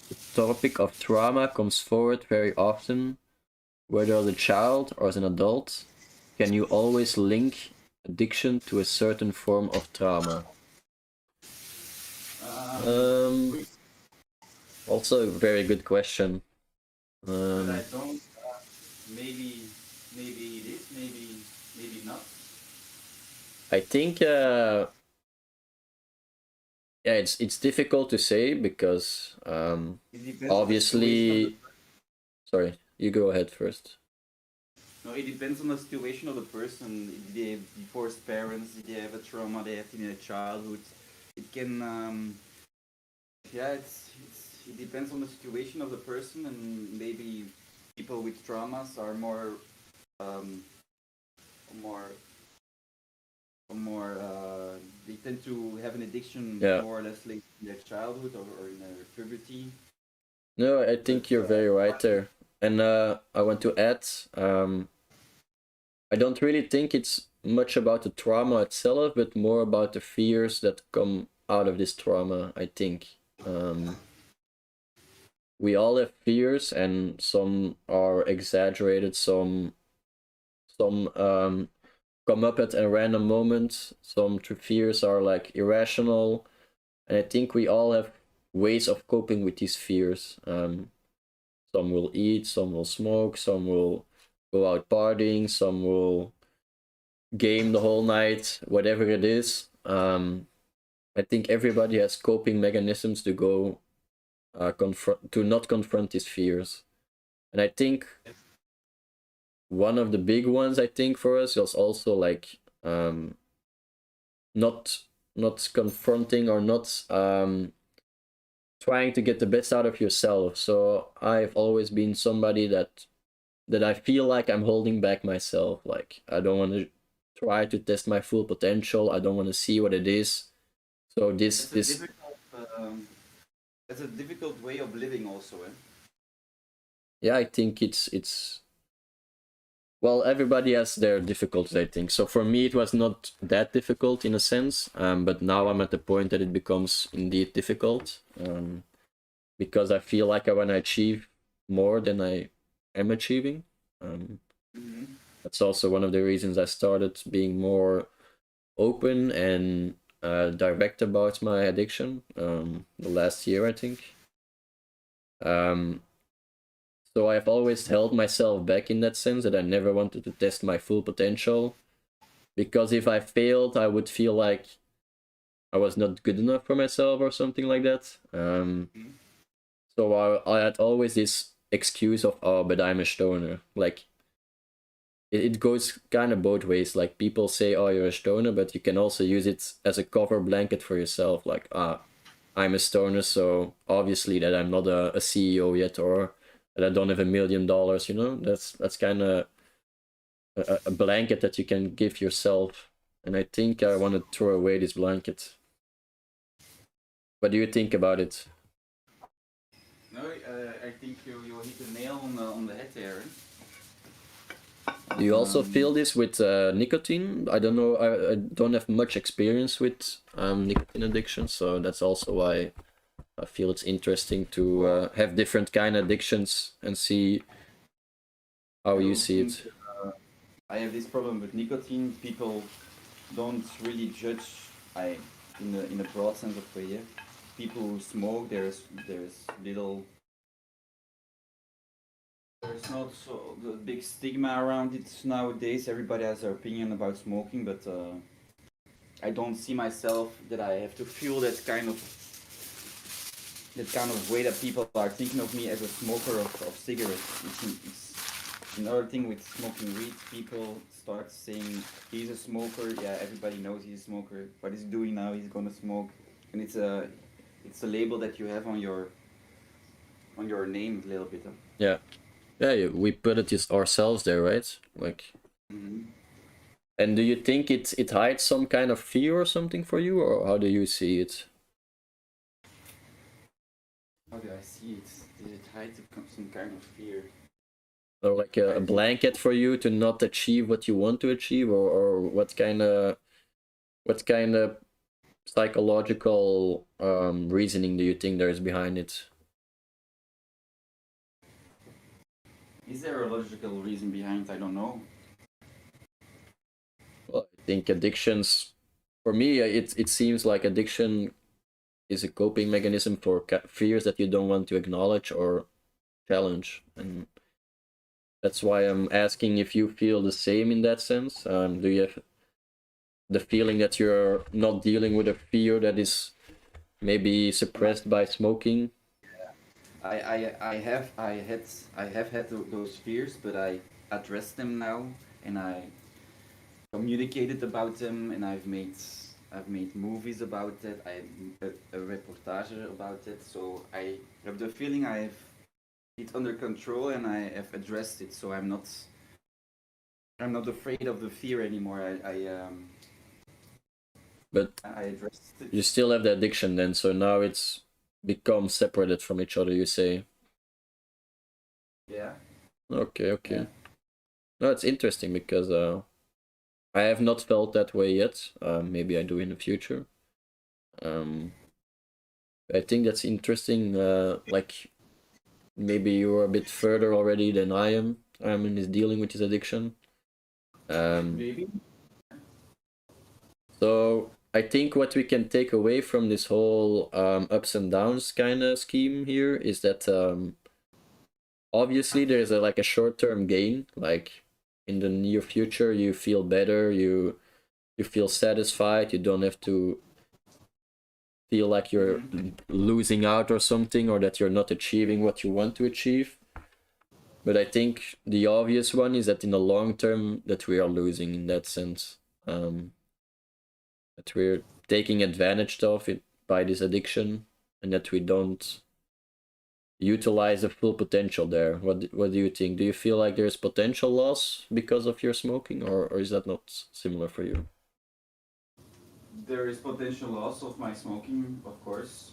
The topic of trauma comes forward very often, whether as a child or as an adult. Can you always link addiction to a certain form of trauma? Um, Good, Also a very good question. but I Um, don't. Maybe, maybe it is. Maybe not. I think yeah, it's difficult to say because It depends on the situation of the. obviously, sorry, you go ahead first. No, it depends on the situation of the person. If they have divorced parents, if they have a trauma they had in their childhood, it can. Yeah, it depends on the situation of the person, and maybe people with traumas are more um, more more they tend to have an addiction Yeah. more or less late in their childhood or in their puberty. No, I But think you're very right there. And I want to add, I don't really think it's much about the trauma itself, but more about the fears that come out of this trauma, I think. We all have fears, and some are exaggerated, some come up at a random moment, some fears are like irrational, and I think we all have ways of coping with these fears. Some will eat, some will smoke, some will go out partying, some will game the whole night, whatever it is. I think everybody has coping mechanisms to go confront to not confront these fears, and I think one of the big ones I think for us was also like not not confronting or not trying to get the best out of yourself. So I've always been somebody that I feel like I'm holding back myself. Like I don't want to try to test my full potential. I don't want to see what it is. So that's a this difficult that's a difficult way of living also, eh? yeah, I think it's well, everybody has their difficulties, I think. So for me, it was not that difficult in a sense, but now I'm at the point that it becomes indeed difficult, because I feel like I want to achieve more than I am achieving. Um, Mm-hmm. that's also one of the reasons I started being more open and direct about my addiction the last year, I think. Um, so I've always held myself back in that sense that I never wanted to test my full potential, because if I failed, I would feel like I was not good enough for myself or something like that. So I had always this excuse of, oh, but I'm a stoner. Like it goes kind of both ways. Like people say, oh, you're a stoner, but you can also use it as a cover blanket for yourself. Like, I'm a stoner, so obviously that I'm not a CEO yet, or that I don't have $1 million. You know, that's kind of a blanket that you can give yourself. And I think I want to throw away this blanket. What do you think about it? No, I think you hit the nail on the head there. Do you also Um, feel this with nicotine? I don't know. I don't have much experience with nicotine addiction, so that's also why I feel it's interesting to well, have different kind of addictions and see how I you don't see think it. I have this problem with nicotine. People don't really judge. I in a broad sense of the yeah. People who smoke, there's little there's not so the big stigma around it nowadays. Everybody has their opinion about smoking, but I don't see myself that I have to feel that kind of way that people are thinking of me as a smoker of cigarettes. It's another thing with smoking weed. People start saying he's a smoker. Yeah, everybody knows he's a smoker. What he's doing now, he's gonna smoke, and it's a label that you have on your name a little bit. Huh? Yeah, yeah. We put it just ourselves there, right? Like, Mm-hmm. and do you think it hides some kind of fear or something for you, or how do you see it? How do I see it? Did it hide some kind of fear? Or like I a think blanket for you to not achieve what you want to achieve, or what kind of psychological reasoning do you think there is behind it? is there a logical reason behind? I don't know. Well, I think addictions, for me, it seems like addiction is a coping mechanism for fears that you don't want to acknowledge or challenge, and that's why I'm asking if you feel the same in that sense. Do you have the feeling that you're not dealing with a fear that is maybe suppressed by smoking? I have had those fears, but I address them now, and I communicated about them, and I've made movies about it. I a reportage about it. So I have the feeling I have it under control, and I have addressed it. So I'm not I'm not afraid of the fear anymore. But I addressed it. you still have the addiction then, so now it's become separated from each other, you say? Yeah. Okay, okay. Yeah. No, it's interesting because I have not felt that way yet. Maybe I do in the future. I think that's interesting. Like maybe you're a bit further already than I am. I'm in his dealing with his addiction. Maybe. So I think what we can take away from this whole ups and downs kind of scheme here is that obviously there's like a short-term gain. Like in the near future, you feel better. You feel satisfied. You don't have to feel like you're losing out or something, or that you're not achieving what you want to achieve. But I think the obvious one is that in the long term that we are losing in that sense. That we're taking advantage of it by this addiction, and that we don't utilize the full potential there. What do you think? Do you feel like there's potential loss because of your smoking, or is that not similar for you? There is potential loss of my smoking, of course.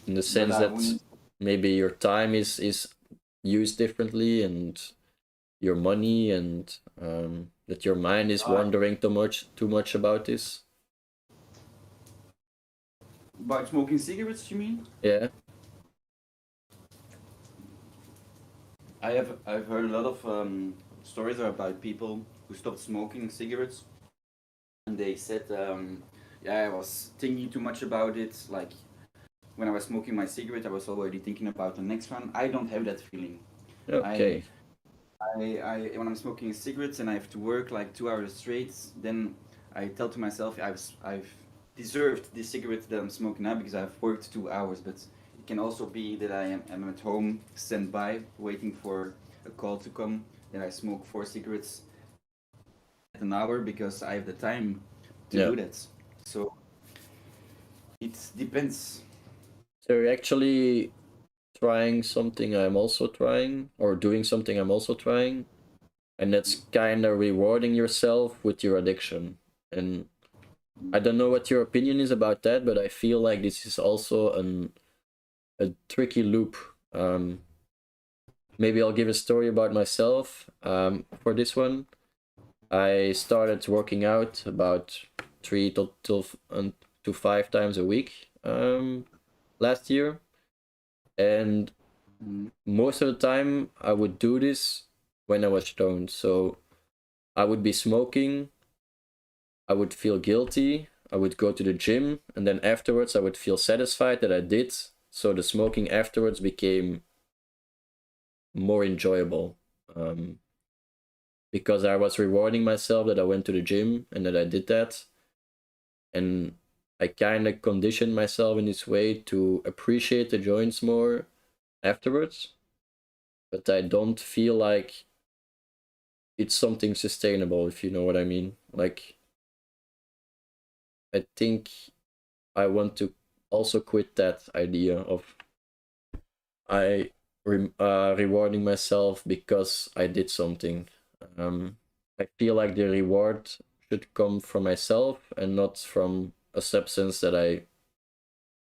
In the sense that maybe your time is used differently, and your money, and that your mind is wandering too much about this. About smoking cigarettes, you mean? Yeah. I've heard a lot of stories about people who stopped smoking cigarettes, and they said, yeah, I was thinking too much about it. Like when I was smoking my cigarette, I was already thinking about the next one. I don't have that feeling. Okay. I when I'm smoking cigarettes and I have to work like 2 hours straight, then I tell to myself I've deserved the cigarette that I'm smoking now because I've worked 2 hours. But it can also be that I'm at home, stand by, waiting for a call to come. That I smoke 4 cigarettes at an hour because I have the time to do that. So it depends. So you're actually trying something I'm also trying, or doing something I'm also trying, and that's kind of rewarding yourself with your addiction. And I don't know what your opinion is about that, but I feel like this is also a tricky loop. Maybe I'll give a story about myself. For this one, I started working out about 3 to 5 times a week last year, and most of the time I would do this when I was stoned. So I would be smoking, I would feel guilty, I would go to the gym, and then afterwards I would feel satisfied that I did. So the smoking afterwards became more enjoyable, because I was rewarding myself that I went to the gym and that I did that. And I kind of conditioned myself in this way to appreciate the joints more afterwards. But I don't feel like it's something sustainable, if you know what I mean. Like, I think I want to also quit that idea of rewarding myself because I did something. I feel like the reward should come from myself and not from a substance that I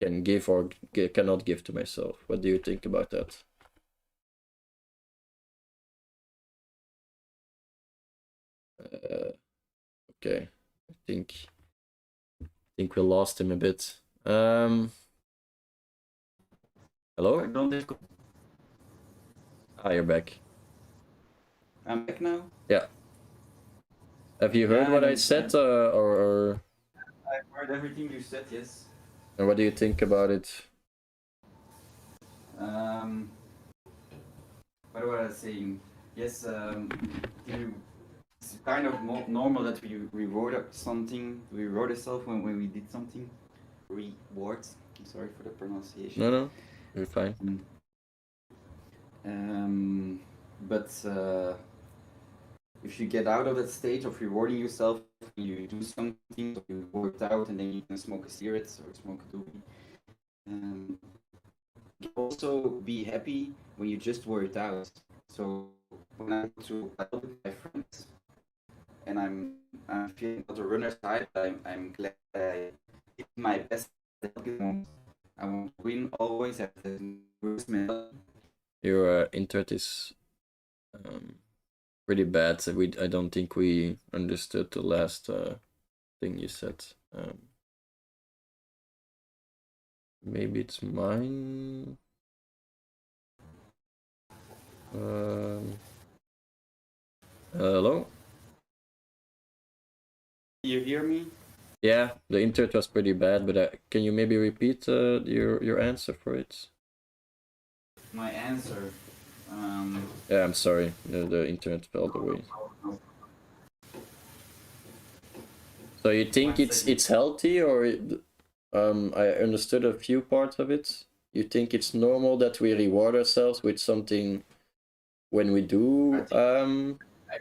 can give or cannot give to myself. What do you think about that? Okay, I think we lost him a bit. Hello? Ah, you're back. I'm back now. Yeah. Have you heard what I said, or I've heard everything you said. Yes. and what do you think about it? What was I saying? Yes. It's kind of normal that we reward something. We reward ourselves when we did something. Reward. I'm sorry for the pronunciation. No, you're fine. But if you get out of that stage of rewarding yourself, you do something, so you worked out, and then you can smoke a cigarette or smoke a doobie. You can also be happy when you just worked out. So when I go to and I'm feeling on the runner side. I'm glad I did my best at the moment. I want to win always at the worst medal. Your internet is pretty bad, so I don't think we understood the last thing you said. Maybe it's mine. Hello? You hear me? Yeah, the internet was pretty bad, but can you maybe repeat your answer for it? My answer. Yeah, I'm sorry. The internet fell away. So you think it's healthy, or I understood a few parts of it. You think it's normal that we reward ourselves with something when we do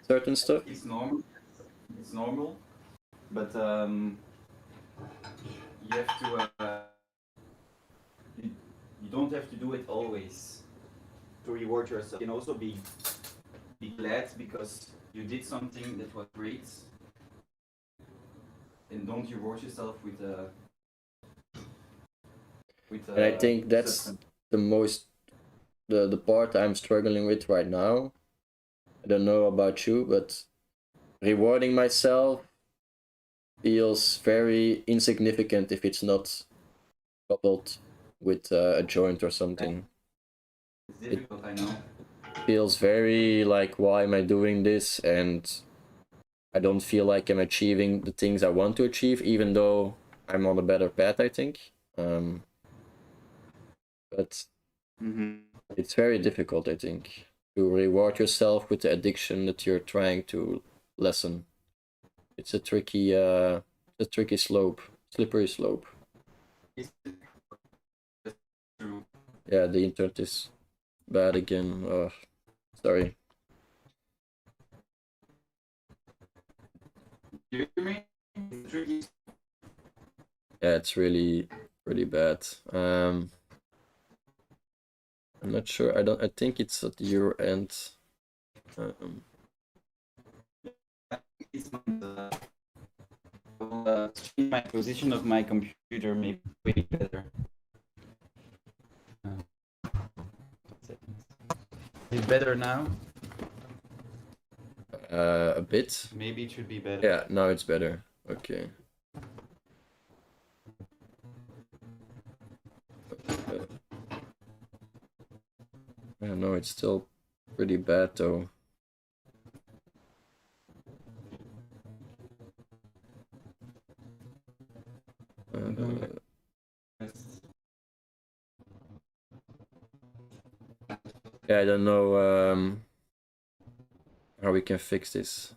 certain stuff? It's normal. It's normal, but you have to. You don't have to do it always to reward yourself. You can also be glad because you did something that was great, and don't reward yourself with a. And I think that's the most the part I'm struggling with right now. I don't know about you, but rewarding myself feels very insignificant if it's not coupled with a joint or something. It's difficult, I know. Feels very like, why am I doing this? And I don't feel like I'm achieving the things I want to achieve, even though I'm on a better path, I think. But it's very difficult, I think, to reward yourself with the addiction that you're trying to lessen. It's a tricky slope, slippery slope. Yeah, the internet is bad again. Sorry. You hear me? It's tricky. Yeah, it's really bad. I'm not sure. I think it's at your end. It's my position of my computer maybe way better. Is it better now? A bit. Maybe it should be better. Yeah, now it's better. Okay. I don't know, it's still pretty bad though. Yeah, I don't know how we can fix this.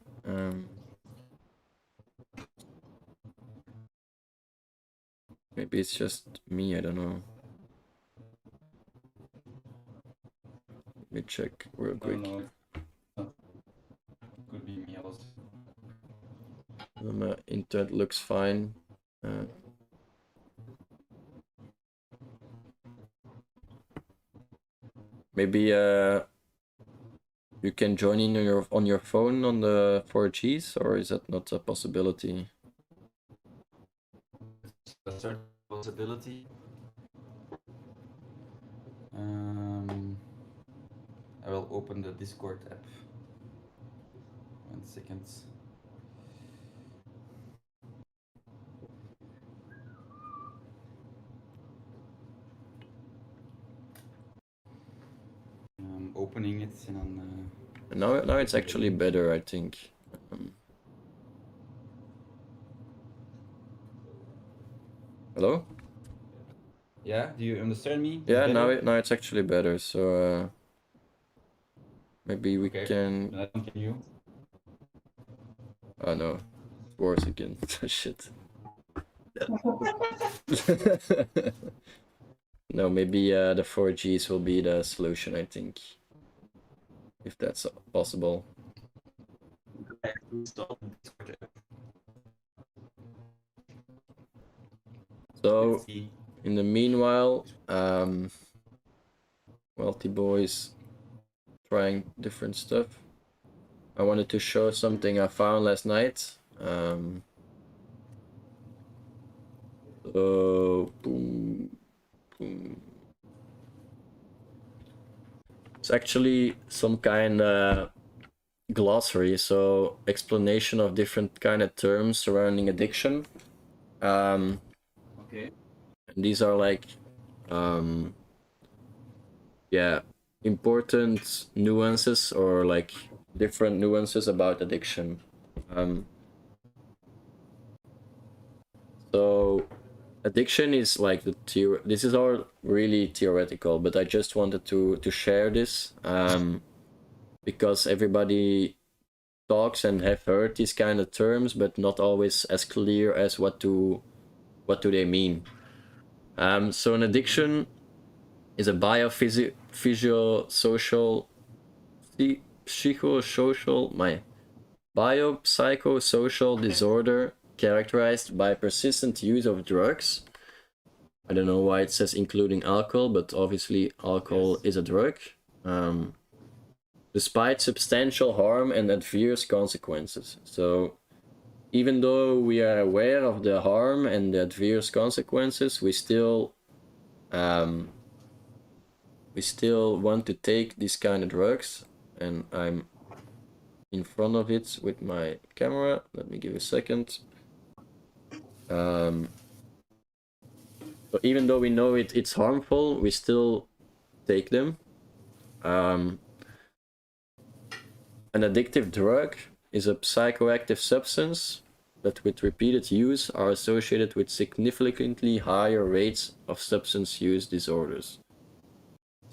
Maybe it's just me, I don't know. Let me check real quick. Could be me also. My internet looks fine. Maybe you can join in on your phone on the 4Gs, or is that not a possibility? A certain possibility. I will open the Discord app. 1 second. I'm opening it and Now it's actually better, I think. Hello? Yeah, do you understand me? Yeah, now it's actually better. So maybe we can. Can you? Oh no, it's worse again. Shit. No, maybe the 4Gs will be the solution, I think. If that's possible. So, in the meanwhile, Wealthy Boys trying different stuff. I wanted to show something I found last night. So, boom, boom. It's actually some kind of glossary, so explanation of different kind of terms surrounding addiction. Okay. And these are like, yeah, important nuances or like different nuances about addiction. So addiction is like this is all really theoretical, but I just wanted to share this because everybody talks and have heard these kind of terms, but not always as clear as what do they mean. So an addiction is a biopsychosocial biopsychosocial disorder characterized by persistent use of drugs. I don't know why it says including alcohol, but obviously alcohol is a drug. Despite substantial harm and adverse consequences. So even though we are aware of the harm and the adverse consequences, we still want to take these kind of drugs. And I'm in front of it with my camera. Let me give a second. So even though we know it's harmful, we still take them. An addictive drug is a psychoactive substance that with repeated use are associated with significantly higher rates of substance use disorders.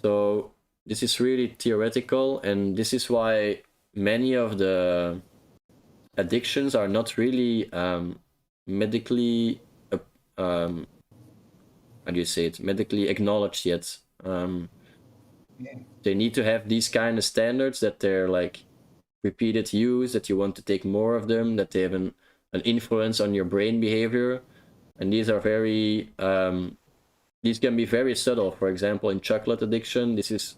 So this is really theoretical, and this is why many of the addictions are not really medically how do you say it, medically acknowledged yet. They need to have these kind of standards that they're like repeated use, that you want to take more of them, that they have an influence on your brain behavior. And these are very these can be very subtle. For example, in chocolate addiction, this is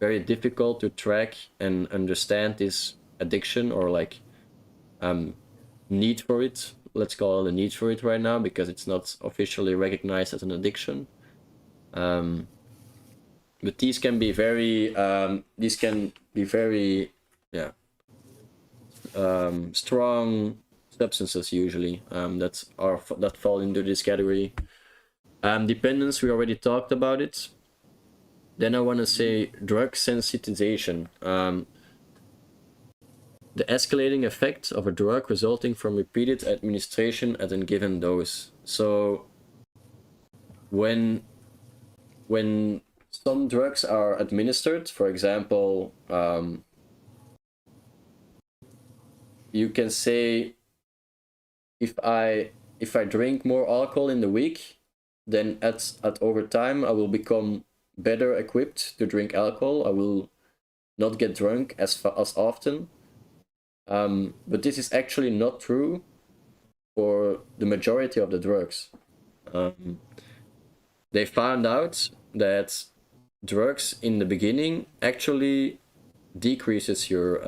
very difficult to track and understand this addiction, or like need for it. Let's call it a need for it right now, because it's not officially recognized as an addiction. But these can be very strong substances usually that fall into this category. Dependence, we already talked about it. Then I want to say drug sensitization. The escalating effect of a drug resulting from repeated administration at a given dose. So when some drugs are administered, for example, you can say if I drink more alcohol in the week, then at over time I will become better equipped to drink alcohol. I will not get drunk as often. But this is actually not true for the majority of the drugs. They found out that drugs in the beginning actually decreases your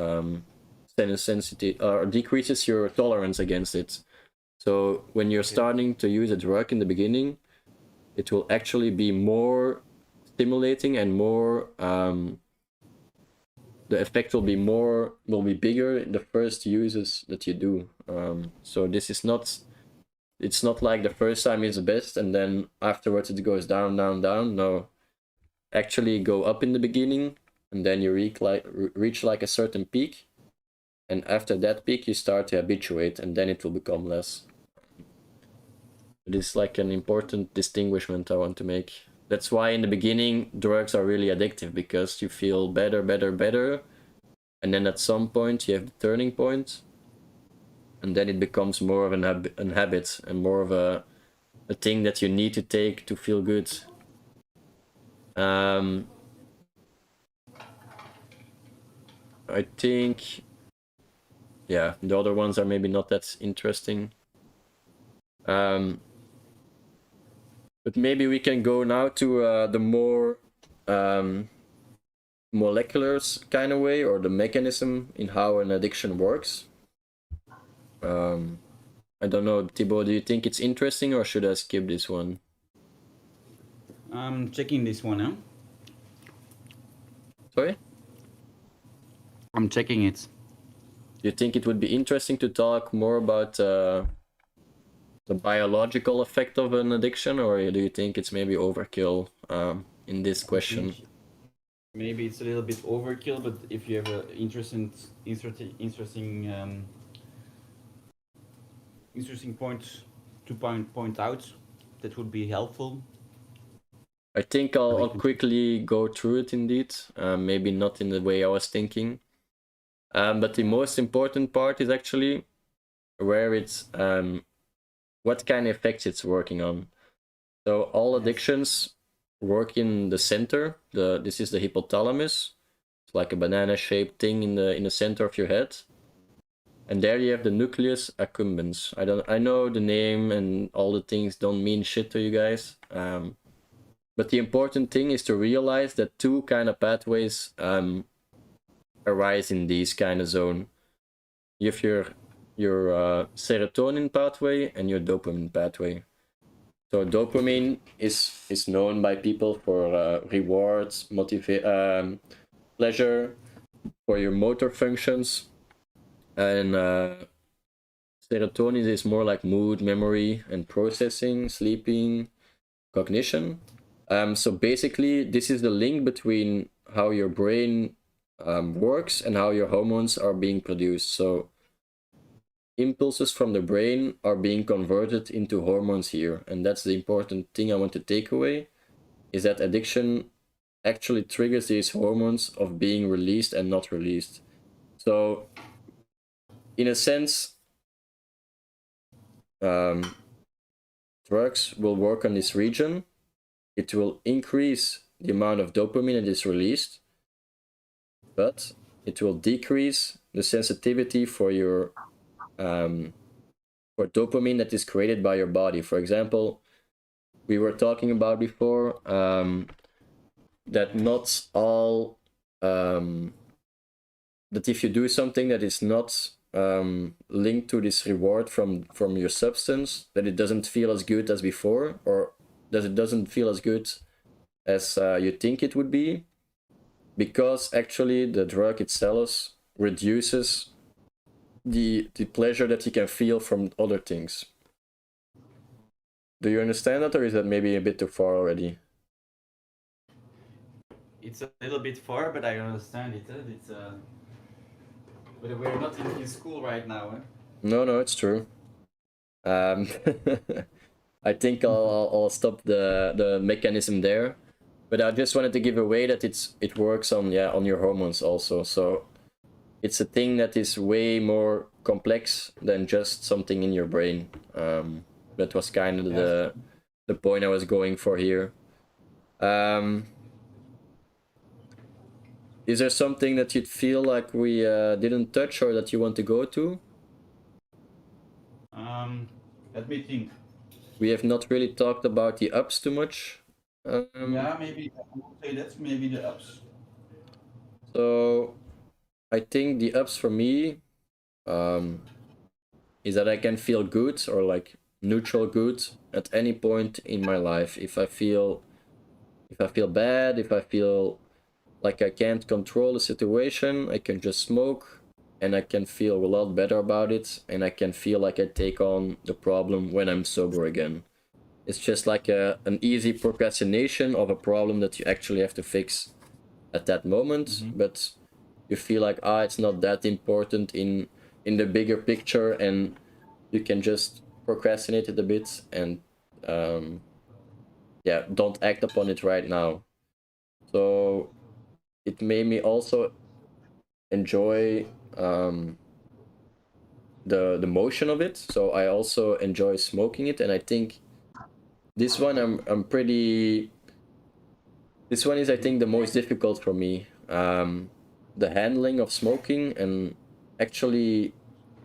sensitivity, or decreases your tolerance against it. So when you're starting to use a drug in the beginning, it will actually be more stimulating and more the effect will be bigger in the first uses that you do. So this is not, it's not like the first time is the best and then afterwards it goes down. No, actually go up in the beginning, and then you reach like a certain peak, and after that peak you start to habituate, and then it will become less. It is like an important distinguishment I want to make. That's why in the beginning drugs are really addictive, because you feel better, and then at some point you have the turning point, and then it becomes more of an habit and more of a thing that you need to take to feel good. I think, yeah, the other ones are maybe not that interesting. But maybe we can go now to the more molecular kind of way, or the mechanism in how an addiction works. I don't know, Thibaut, do you think it's interesting or should I skip this one? I'm checking this one, huh? Sorry? I'm checking it. Do you think it would be interesting to talk more about the biological effect of an addiction, or do you think it's maybe overkill in this question? Maybe it's a little bit overkill, but if you have an interesting point to point out, that would be helpful. I think I'll quickly go through it indeed. Maybe not in the way I was thinking. But the most important part is actually where it's what kind of effects it's working on. So all addictions work in the center. This is the hypothalamus. It's like a banana-shaped thing in the center of your head. And there you have the nucleus accumbens. I know the name and all the things don't mean shit to you guys. But the important thing is to realize that two kind of pathways arise in these kind of zone. You have your serotonin pathway and your dopamine pathway. So dopamine is known by people for rewards, pleasure, for your motor functions, and serotonin is more like mood, memory, and processing, sleeping, cognition. So basically, this is the link between how your brain works and how your hormones are being produced. So impulses from the brain are being converted into hormones here, and that's the important thing I want to take away, is that addiction actually triggers these hormones of being released and not released. So in a sense, drugs will work on this region. It will increase the amount of dopamine that is released, but it will decrease the sensitivity for your for dopamine that is created by your body. For example, we were talking about before that not all that if you do something that is not linked to this reward from your substance, that it doesn't feel as good as before, or that it doesn't feel as good as you think it would be, because actually the drug itself reduces the pleasure that you can feel from other things. Do you understand that, or is that maybe a bit too far already? It's a little bit far, but I understand it. It's but we're not in school right now. No, it's true. I think I'll stop the mechanism there, but I just wanted to give away that it works on your hormones also. So it's a thing that is way more complex than just something in your brain. That was kind of the point I was going for here. Is there something that you'd feel like we didn't touch, or that you want to go to? Let me think. We have not really talked about the ups too much. Yeah, maybe I would say that's maybe the ups. So I think the ups for me is that I can feel good, or like neutral good, at any point in my life. If I feel bad, if I feel like I can't control the situation, I can just smoke and I can feel a lot better about it, and I can feel like I take on the problem when I'm sober again. It's just like an easy procrastination of a problem that you actually have to fix at that moment, but you feel like it's not that important in the bigger picture, and you can just procrastinate it a bit and don't act upon it right now. So it made me also enjoy the motion of it. So I also enjoy smoking it, and I think this one I'm pretty. This one is, I think, the most difficult for me. The handling of smoking and actually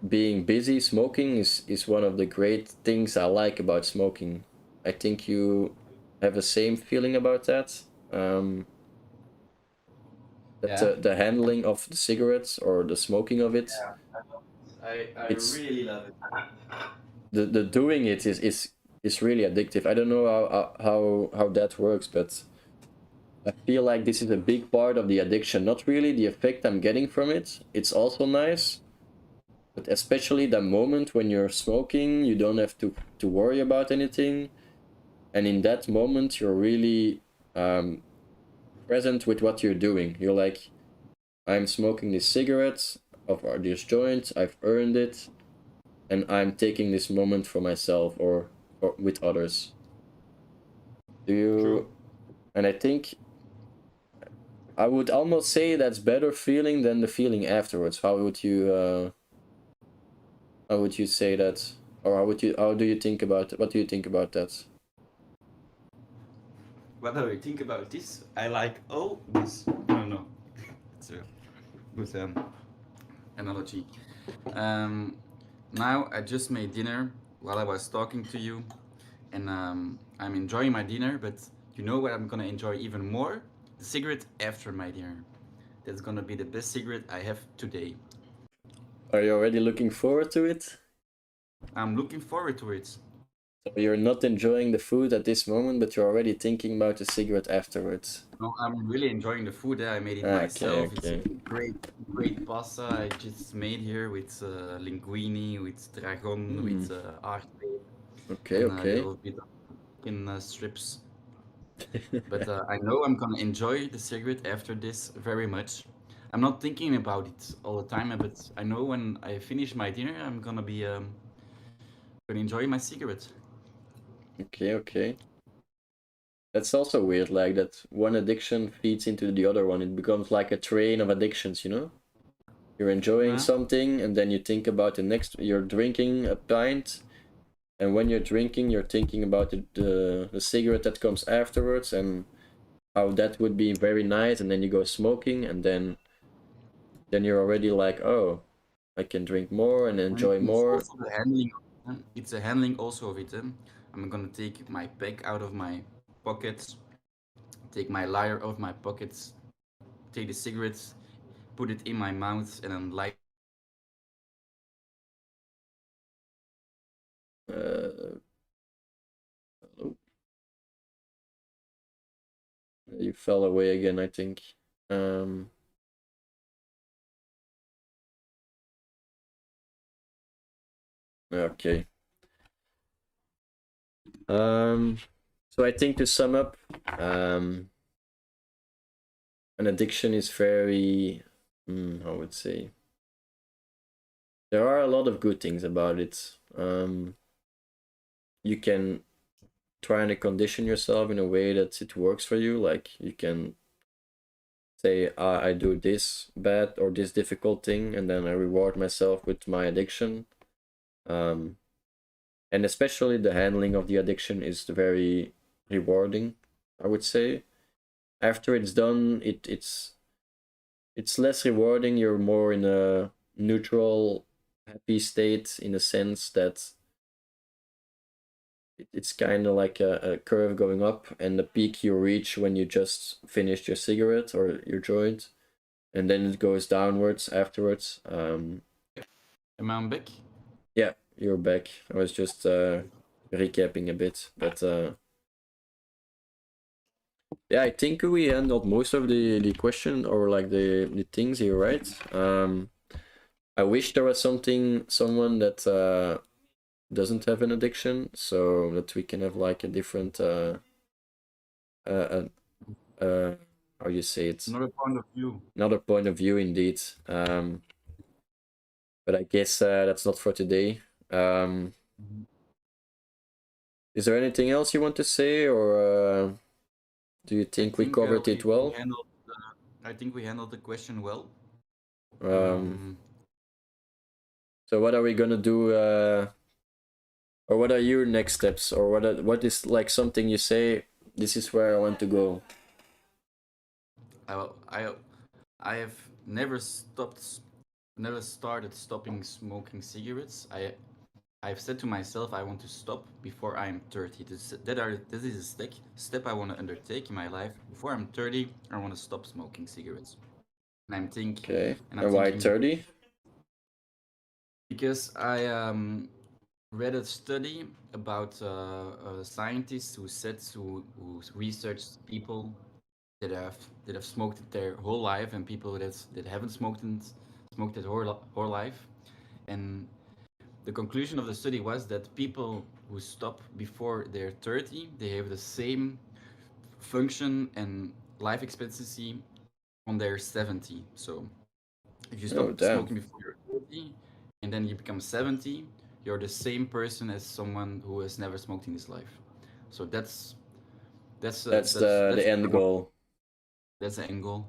being busy smoking is one of the great things I like about smoking. I think you have the same feeling about that. That Yeah. the handling of the cigarettes or the smoking of it, Yeah. I it's really love it. the doing it is really addictive. I don't know how that works, but I feel like this is a big part of the addiction. Not really the effect I'm getting from it. It's also nice, but especially the moment when you're smoking, you don't have to worry about anything, and in that moment you're really present with what you're doing. You're like, I'm smoking these cigarettes of this joint. I've earned it, and I'm taking this moment for myself or with others. Do True. you? And I think I would almost say that's better feeling than the feeling afterwards. How would you say that, or how do you think about what do you think about that? What do I think about this? I like all this. No, no. It's a good analogy. Um, Now I just made dinner while I was talking to you, and I'm enjoying my dinner. But you know what I'm gonna enjoy even more? The cigarette after my dinner. That's gonna be the best cigarette I have today. Are you already looking forward to it? I'm looking forward to it. So you're not enjoying the food at this moment, but you're already thinking about the cigarette afterwards. No, I'm really enjoying the food. I made it Okay, myself. It's okay, great, great pasta I just made here with linguine, with dragon, with aardbei, okay, and a okay. little bit of in strips. But I know I'm gonna enjoy the cigarette after this very much. I'm not thinking about it all the time, but I know when I finish my dinner, I'm gonna enjoy my cigarette. Okay, okay. That's also weird, like that one addiction feeds into the other one. It becomes like a train of addictions, you know? You're enjoying Yeah. something and then you think about the next, you're drinking a pint, and when you're drinking, you're thinking about the cigarette that comes afterwards and how that would be very nice, and then you go smoking, and then you're already like, oh, I can drink more and And enjoy it's more. also the handling. It's a handling also of it. I'm gonna take my pack out of my pockets, take my lighter out of my pockets, take the cigarettes, put it in my mouth, and then light. Uh, oh, you fell away again, I think. Um, okay. Um, so I think to sum up, an addiction is very, I would say, there are a lot of good things about it. You can try to condition yourself in a way that it works for you. Like you can say, I do this bad or this difficult thing, and then I reward myself with my addiction. Um, and especially the handling of the addiction is very rewarding, I would say. After it's done, it's less rewarding. You're more in a neutral, happy state in a sense that it's kind of like a curve going up, and the peak you reach when you just finished your cigarette or your joint, and then it goes downwards afterwards. Am I back? Yeah, you're back. I was just recapping a bit, but yeah, I think we handled most of the question or like the things here, right? I wish there was someone that doesn't have an addiction, so that we can have like a different uh, uh how you say it, Another point of view. another point of view indeed. But I guess that's not for today. Is there anything else you want to say, or do you I think we think covered it we well? handled. I think we handled the question well. Um, Um, so what are we gonna do? Or what are your next steps, or what is like something you say? This is where I want to go. I, I, I have never started stopping smoking cigarettes. I've said to myself I want to stop before I'm 30. This is a step I want to undertake in my life. Before I'm 30, I want to stop smoking cigarettes. And I'm think, Okay. and I'm And why thinking 30? because I read a study about scientists who said who researched people that have smoked their whole life and people that haven't smoked their whole life, and the conclusion of the study was that people who stop before they're 30, they have the same function and life expectancy on their 70. So if you Oh, stop damn. smoking before you're 30 and then you become 70, you're the same person as someone who has never smoked in his life. So that's That's that's the end goal. that's the end goal.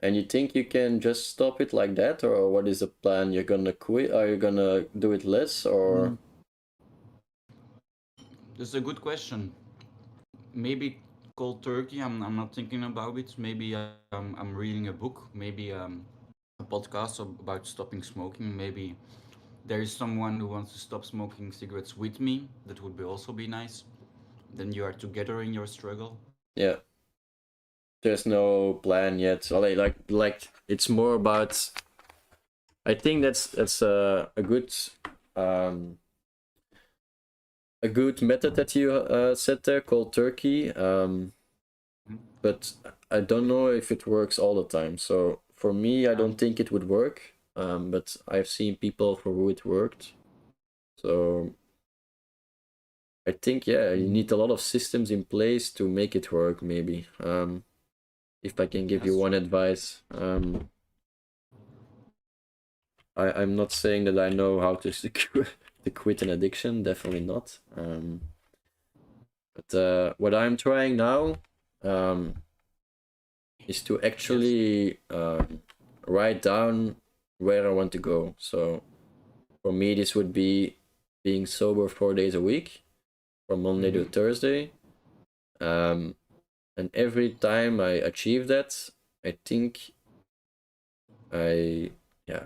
And you think you can just stop it like that, or what is the plan? You're gonna quit? Are you gonna do it less, or? That's a good question. Maybe cold turkey. I'm not thinking about it. Maybe I'm reading a book. Maybe a podcast about stopping smoking. Maybe there is someone who wants to stop smoking cigarettes with me. That would be also be nice. Then you are together in your struggle. Yeah, there's no plan yet. So like it's more about. I think that's um a good method that you said there called turkey. But I don't know if it works all the time. So for me, I don't think it would work. But I've seen people for who it worked. So I think you need a lot of systems in place to make it work. Maybe. If I can give you one advice, I'm not saying that I know how to to quit an addiction. Definitely not. But what I'm trying now, is to actually write down where I want to go. So for me, this would be being sober 4 days a week, from Monday to Thursday. And every time I achieve that, I think I yeah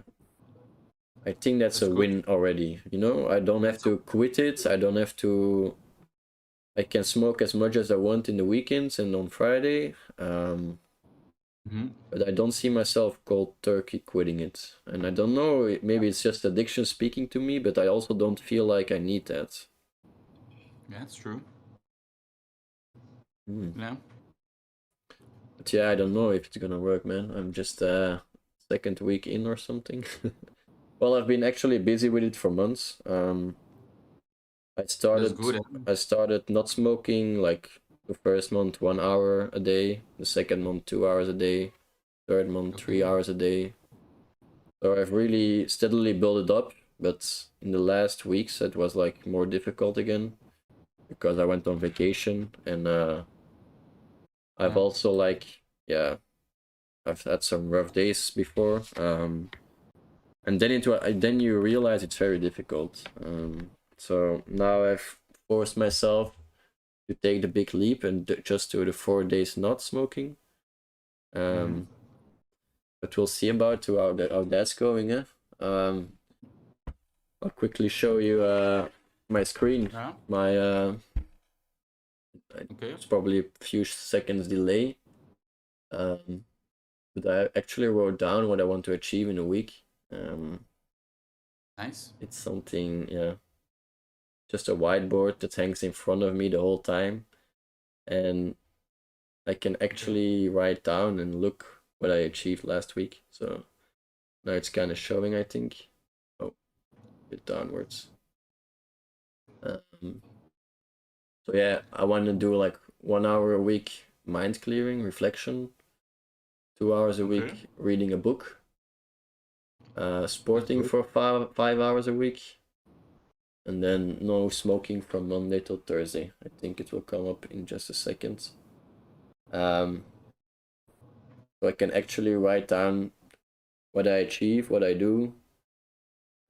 I think that's a win already. You know, I don't have to quit it. I don't have to. I can smoke as much as I want in the weekends and on Friday. But I don't see myself cold turkey quitting it. And I don't know, maybe it's just addiction speaking to me, but I also don't feel like I need that. Yeah, it's true. Mm. Yeah. But yeah, I don't know if it's gonna work, man. I'm just second week in or something. Well, I've been actually busy with it for months. I That's started good. I started not smoking like the first month 1 hour a day, the second month 2 hours a day, third month 3 hours a day. So I've really steadily built it up, but in the last weeks it was like more difficult again because I went on vacation and I've also I've had some rough days before. And then you realize it's very difficult. So now I've forced myself to take the big leap and just do the 4 days not smoking. But we'll see about how that's going. I'll quickly show you my screen. Yeah. My Okay. it's probably a few seconds delay. But I actually wrote down what I want to achieve in a week. Nice. It's something, just a whiteboard that hangs in front of me the whole time, and I can actually write down and look what I achieved last week. So now it's kind of showing, I think. Oh, a bit downwards. So yeah, I want to do like 1 hour a week mind clearing, reflection, 2 hours a week reading a book, sporting for 5 hours a week, and then no smoking from Monday till Thursday. I think it will come up in just a second. So I can actually write down what I achieve, what I do,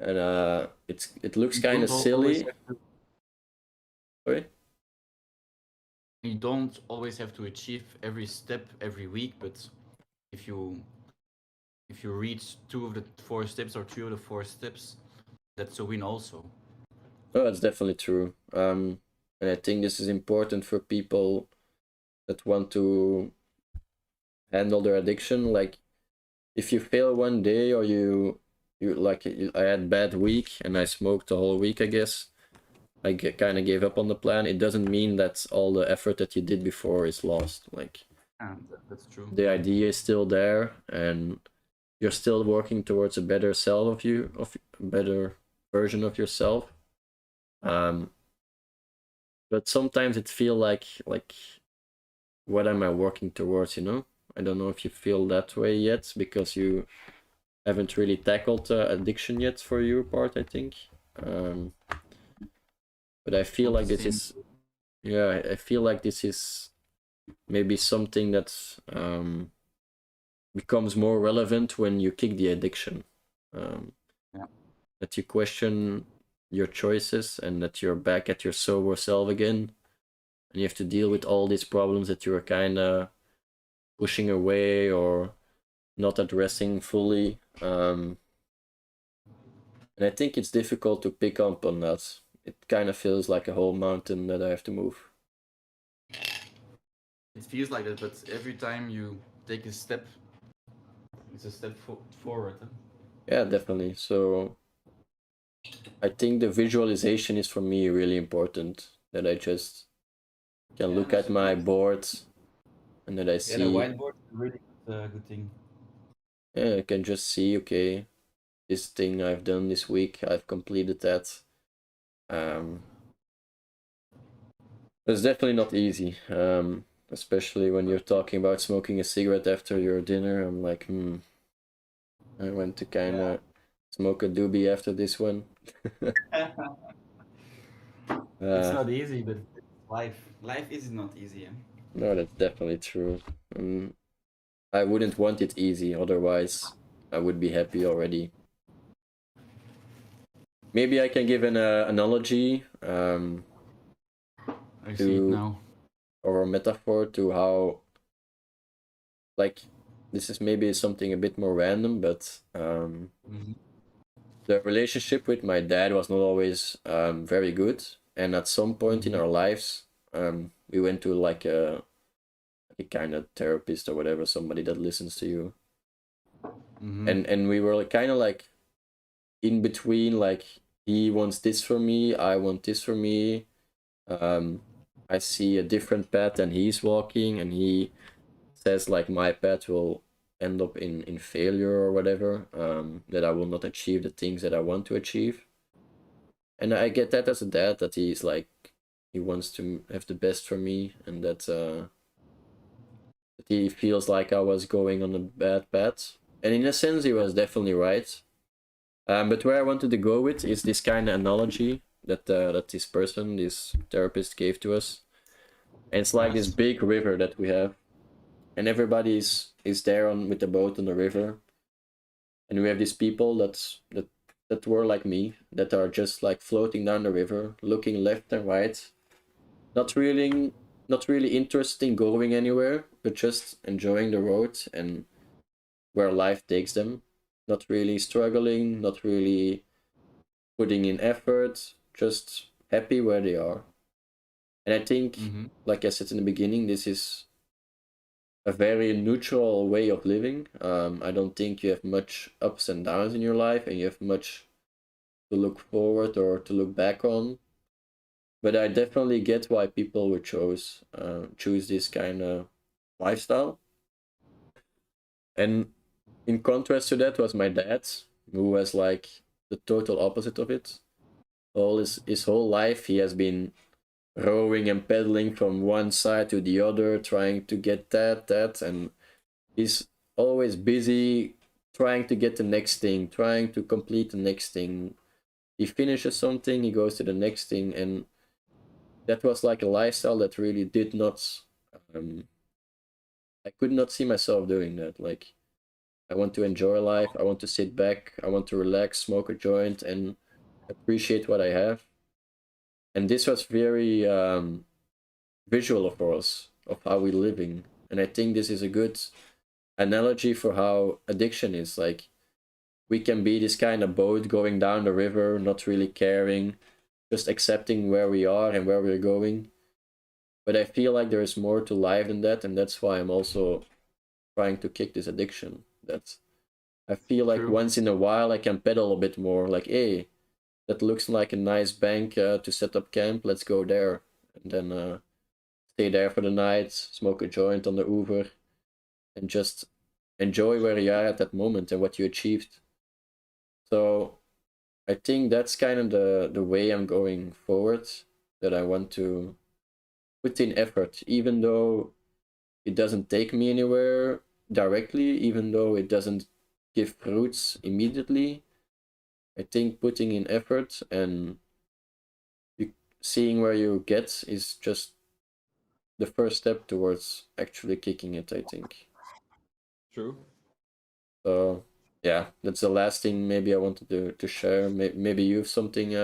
and it looks kind of silly. Sorry. You don't always have to achieve every step every week, but if you reach 2 of the 4 steps or 3 of the 4 steps, that's a win also. Oh, that's definitely true. And I think this is important for people that want to handle their addiction. Like, if you fail one day, or you like, I had bad week and I smoked the whole week, I guess I kind of gave up on the plan, it doesn't mean that all the effort that you did before is lost. Like, That's true. the idea is still there, and you're still working towards a better self of you, of a better version of yourself. um but sometimes it feel like what am I working towards, you know? I don't know if you feel that way yet, because you haven't really tackled addiction yet for your part, I think. um but I feel like this is, yeah, I feel like this is maybe something that becomes more relevant when you kick the addiction. um Yeah. that you question your choices, and that you're back at your sober self again, and you have to deal with all these problems that you were kind of pushing away or not addressing fully. And I think it's difficult to pick up on that. It kind of feels like a whole mountain that I have to move. It feels like that, but every time you take a step, it's a step forward. Huh? Yeah, definitely. So I think the visualization is for me really important. That I just can look at my boards, and that I Yeah, the see. whiteboard is a really good thing. Yeah, I can just see, okay, this thing I've done this week, I've completed that. It's definitely not easy, especially when you're talking about smoking a cigarette after your dinner. I'm like, I went to kind of smoke a doobie after this one. It's not easy, but life. Life is not easy. Eh? No, that's definitely true. I wouldn't want it easy, otherwise I would be happy already. Maybe I can give an analogy, I see it now. or a metaphor to how, like, this is maybe something a bit more random, but the relationship with my dad was not always very good, and at some point in our lives, we went to like a kind of therapist or whatever, somebody that listens to you, and we were like, kind of like in between, like, he wants this for me, I want this for me. I see a different path than he's walking, and he says like my path will end up in failure or whatever, that I will not achieve the things that I want to achieve. And I get that as a dad, that he's like, he wants to have the best for me, and that he feels like I was going on a bad path. And in a sense, he was definitely right. But where I wanted to go with is this kind of analogy that that this person, this therapist, gave to us. And it's like this big river that we have, and everybody is there on with the boat on the river, and we have these people that were like me, that are just like floating down the river, looking left and right, not really interested in going anywhere, but just enjoying the road and where life takes them, not really struggling, not really putting in effort, just happy where they are. And I think, like I said in the beginning, this is a very neutral way of living. I don't think you have much ups and downs in your life, and you have much to look forward or to look back on. But I definitely get why people would choose this kind of lifestyle. And in contrast to that was my dad, who was like the total opposite of it. All his whole life he has been rowing and pedaling from one side to the other, trying to get that, and he's always busy trying to get the next thing, trying to complete the next thing. He finishes something, he goes to the next thing, and that was like a lifestyle that really did not. I could not see myself doing that. Like, I want to enjoy life. I want to sit back. I want to relax, smoke a joint, and appreciate what I have. And this was very visual for us of how we're living. And I think this is a good analogy for how addiction is. Like, we can be this kind of boat going down the river, not really caring, just accepting where we are and where we're going. But I feel like there is more to life than that, and that's why I'm also trying to kick this addiction. That I feel like True. once in a while I can pedal a bit more. Like, hey, that looks like a nice bank to set up camp. Let's go there, and then stay there for the night, smoke a joint on the Uber, and just enjoy where you are at that moment and what you achieved. So I think that's kind of the way I'm going forward. That I want to put in effort, even though it doesn't take me anywhere directly, even though it doesn't give fruits immediately. I think putting in effort and seeing where you get is just the first step towards actually kicking it, I think. True. So yeah, that's the last thing maybe I wanted to share. Maybe you have something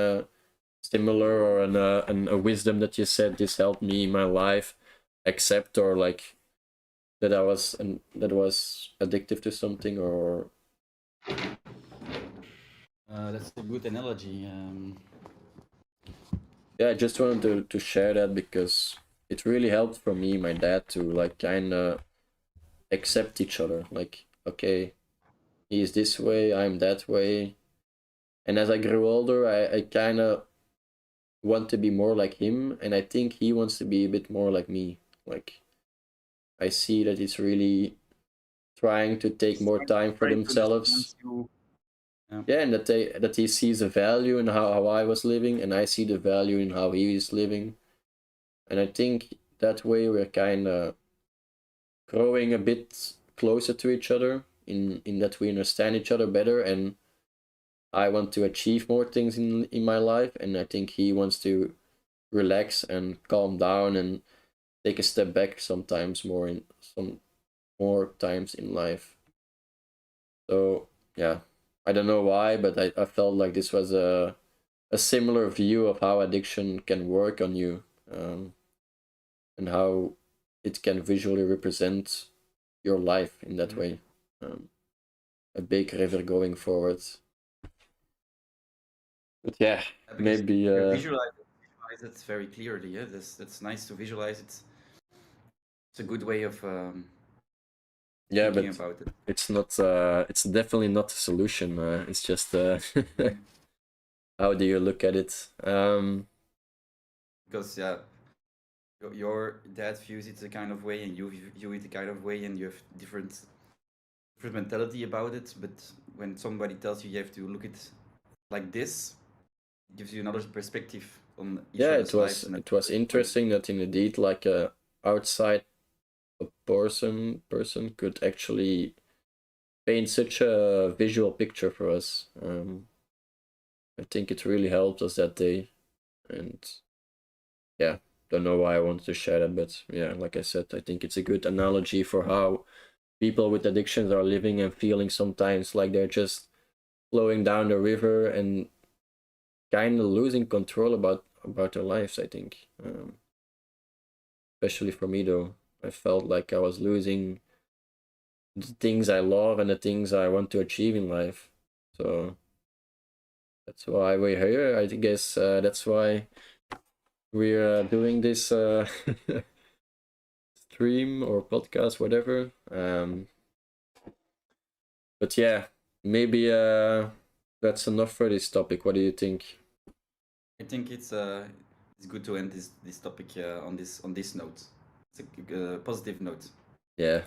similar or a wisdom that you said this helped me in my life, accept or like that was addictive to something or That's a good analogy. yeah, I just wanted to share that because it really helped for me, my dad, to like kind of accept each other. Like, okay, he's this way, I'm that way. And as I grew older, I kind of want to be more like him, and I think he wants to be a bit more like me. Like, I see that he's really trying to take more time for Trying to understand themselves. you. Yeah, and that he sees a value in how I was living, and I see the value in how he is living. And I think that way we're kind of growing a bit closer to each other in that we understand each other better, and I want to achieve more things in my life, and I think he wants to relax and calm down and take a step back sometimes more in some more times in life. So yeah, I don't know why, but I felt like this was a similar view of how addiction can work on you, and how it can visually represent your life in that way. Um, a big river going forward. But yeah, Because maybe you visualize it very clearly. Yeah, that's nice to visualize it. It's a good way of yeah, thinking but about it. it's not it's definitely not a solution. It's just Mm. how do you look at it? Because yeah, your dad views it a kind of way, and you view it a kind of way, and you have different mentality about it. But when somebody tells you you have to look at like this, it gives you another perspective on each Yeah, other's lives, and it was that's quite interesting that indeed like a outside a person could actually paint such a visual picture for us. I think it really helped us that day, and yeah, don't know why I wanted to share that, but yeah, like I said, I think it's a good analogy for how people with addictions are living and feeling sometimes like they're just flowing down the river and kind of losing control about their lives. I think, especially for me though, I felt like I was losing the things I love and the things I want to achieve in life. So that's why we're here. I guess that's why we're doing this stream or podcast, whatever. But yeah, maybe that's enough for this topic. What do you think? I think it's good to end this topic on this note. It's a positive note. Yeah.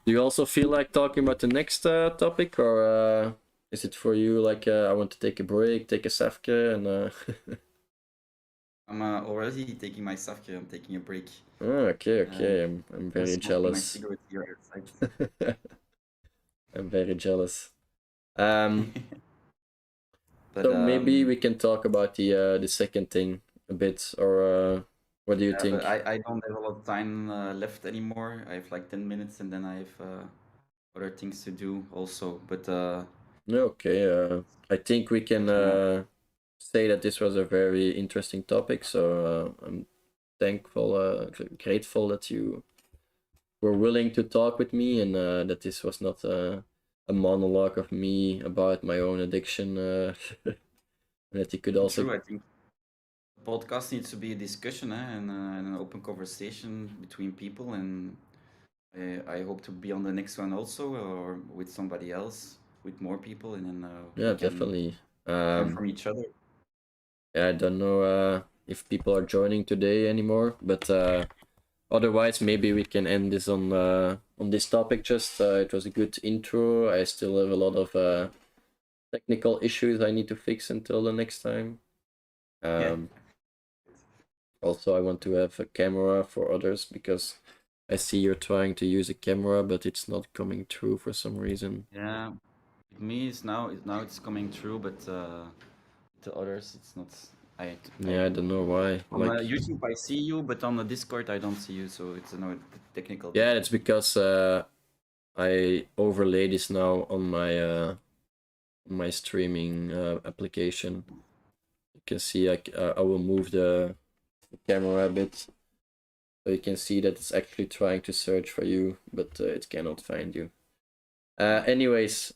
Do you also feel like talking about the next topic, or is it for you like I want to take a break, take a safka, and I'm already taking my stuff here. I'm taking a break. oh, okay, Um, okay. I'm I'm very smoking my jealous. cigarette here outside. I'm very jealous. Um, But so maybe we can talk about the second thing a bit, or what do you yeah, but think? I don't have a lot of time left anymore. I have like 10 minutes, and then I have other things to do also. But Okay, I think we can uh, say that this was a very interesting topic. So I'm thankful, grateful that you were willing to talk with me, and that this was not a monologue of me about my own addiction. And that you could also, true, I think podcast needs to be a discussion and an open conversation between people, and I hope to be on the next one also, or with somebody else, with more people, and then Yeah, we can definitely. learn from each other. Yeah, I don't know if people are joining today anymore, but otherwise maybe we can end this on this topic. Just it was a good intro. I still have a lot of technical issues I need to fix until the next time. Yeah. Also, I want to have a camera for others because I see you're trying to use a camera, but it's not coming through for some reason. Yeah. With me, now it's coming through, but to others, it's not. Yeah, I don't know why. On Like, YouTube, I see you, but on the Discord, I don't see you. So it's no technical yeah, it's difficulty. because I overlay this now on my streaming application. You can see I will move the camera a bit, so you can see that it's actually trying to search for you, but it cannot find you. Anyways,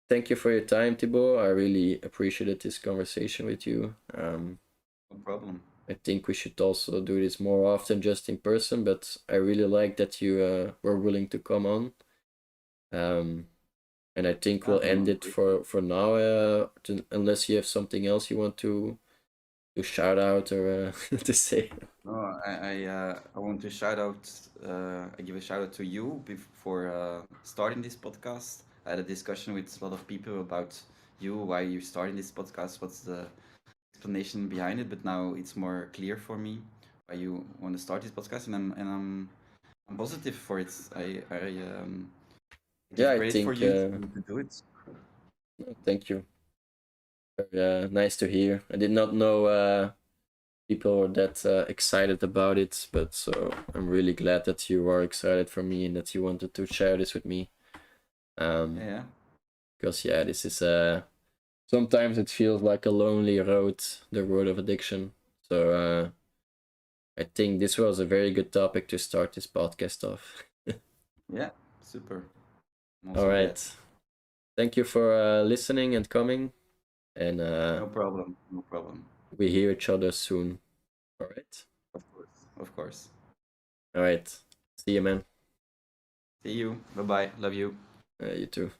thank you for your time, Thibaut. I really appreciated this conversation with you. No problem. I think we should also do this more often, just in person. But I really like that you were willing to come on. And I think we'll end it for now. Unless you have something else you want to shout out or to say. No, I want to shout out. I give a shout out to you before starting this podcast. I had a discussion with a lot of people about you, why you're starting this podcast, what's the explanation behind it. But now it's more clear for me why you want to start this podcast, and I'm positive for it. I Yeah, give I credit for think. you to do it. Thank you. Nice to hear. I did not know people were that excited about it, but so I'm really glad that you are excited for me and that you wanted to share this with me. Yeah. Because yeah, this is sometimes it feels like a lonely road, the road of addiction. So I think this was a very good topic to start this podcast off. Yeah. Super. I'm All also right. glad. Thank you for listening and coming. And No problem. No problem. we hear each other soon. All right. Of course. Of course. All right. See you, man. See you. Bye bye. Love you. You too.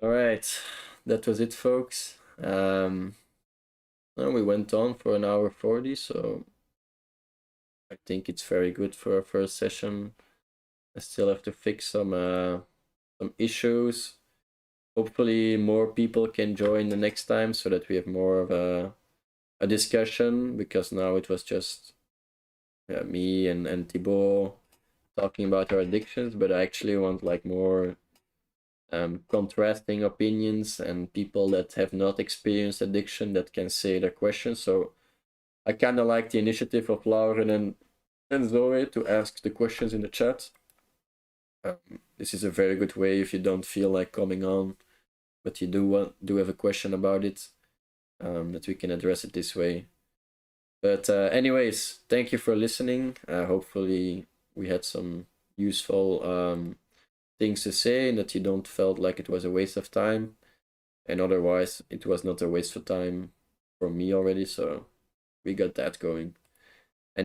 All right. That was it, folks. Well, we went on for an hour 40, so I think it's very good for our first session. I still have to fix some issues. Hopefully more people can join the next time so that we have more of a discussion, because now it was just me and Thibaut talking about our addictions, but I actually want like more contrasting opinions and people that have not experienced addiction that can say their questions. So I kind of like the initiative of Lauren and Zoe to ask the questions in the chat. This is a very good way if you don't feel like coming on, but you do have a question about it, that we can address it this way. But anyways, thank you for listening. Hopefully we had some useful things to say and that you don't felt like it was a waste of time. And otherwise, it was not a waste of time for me already, so we got that going.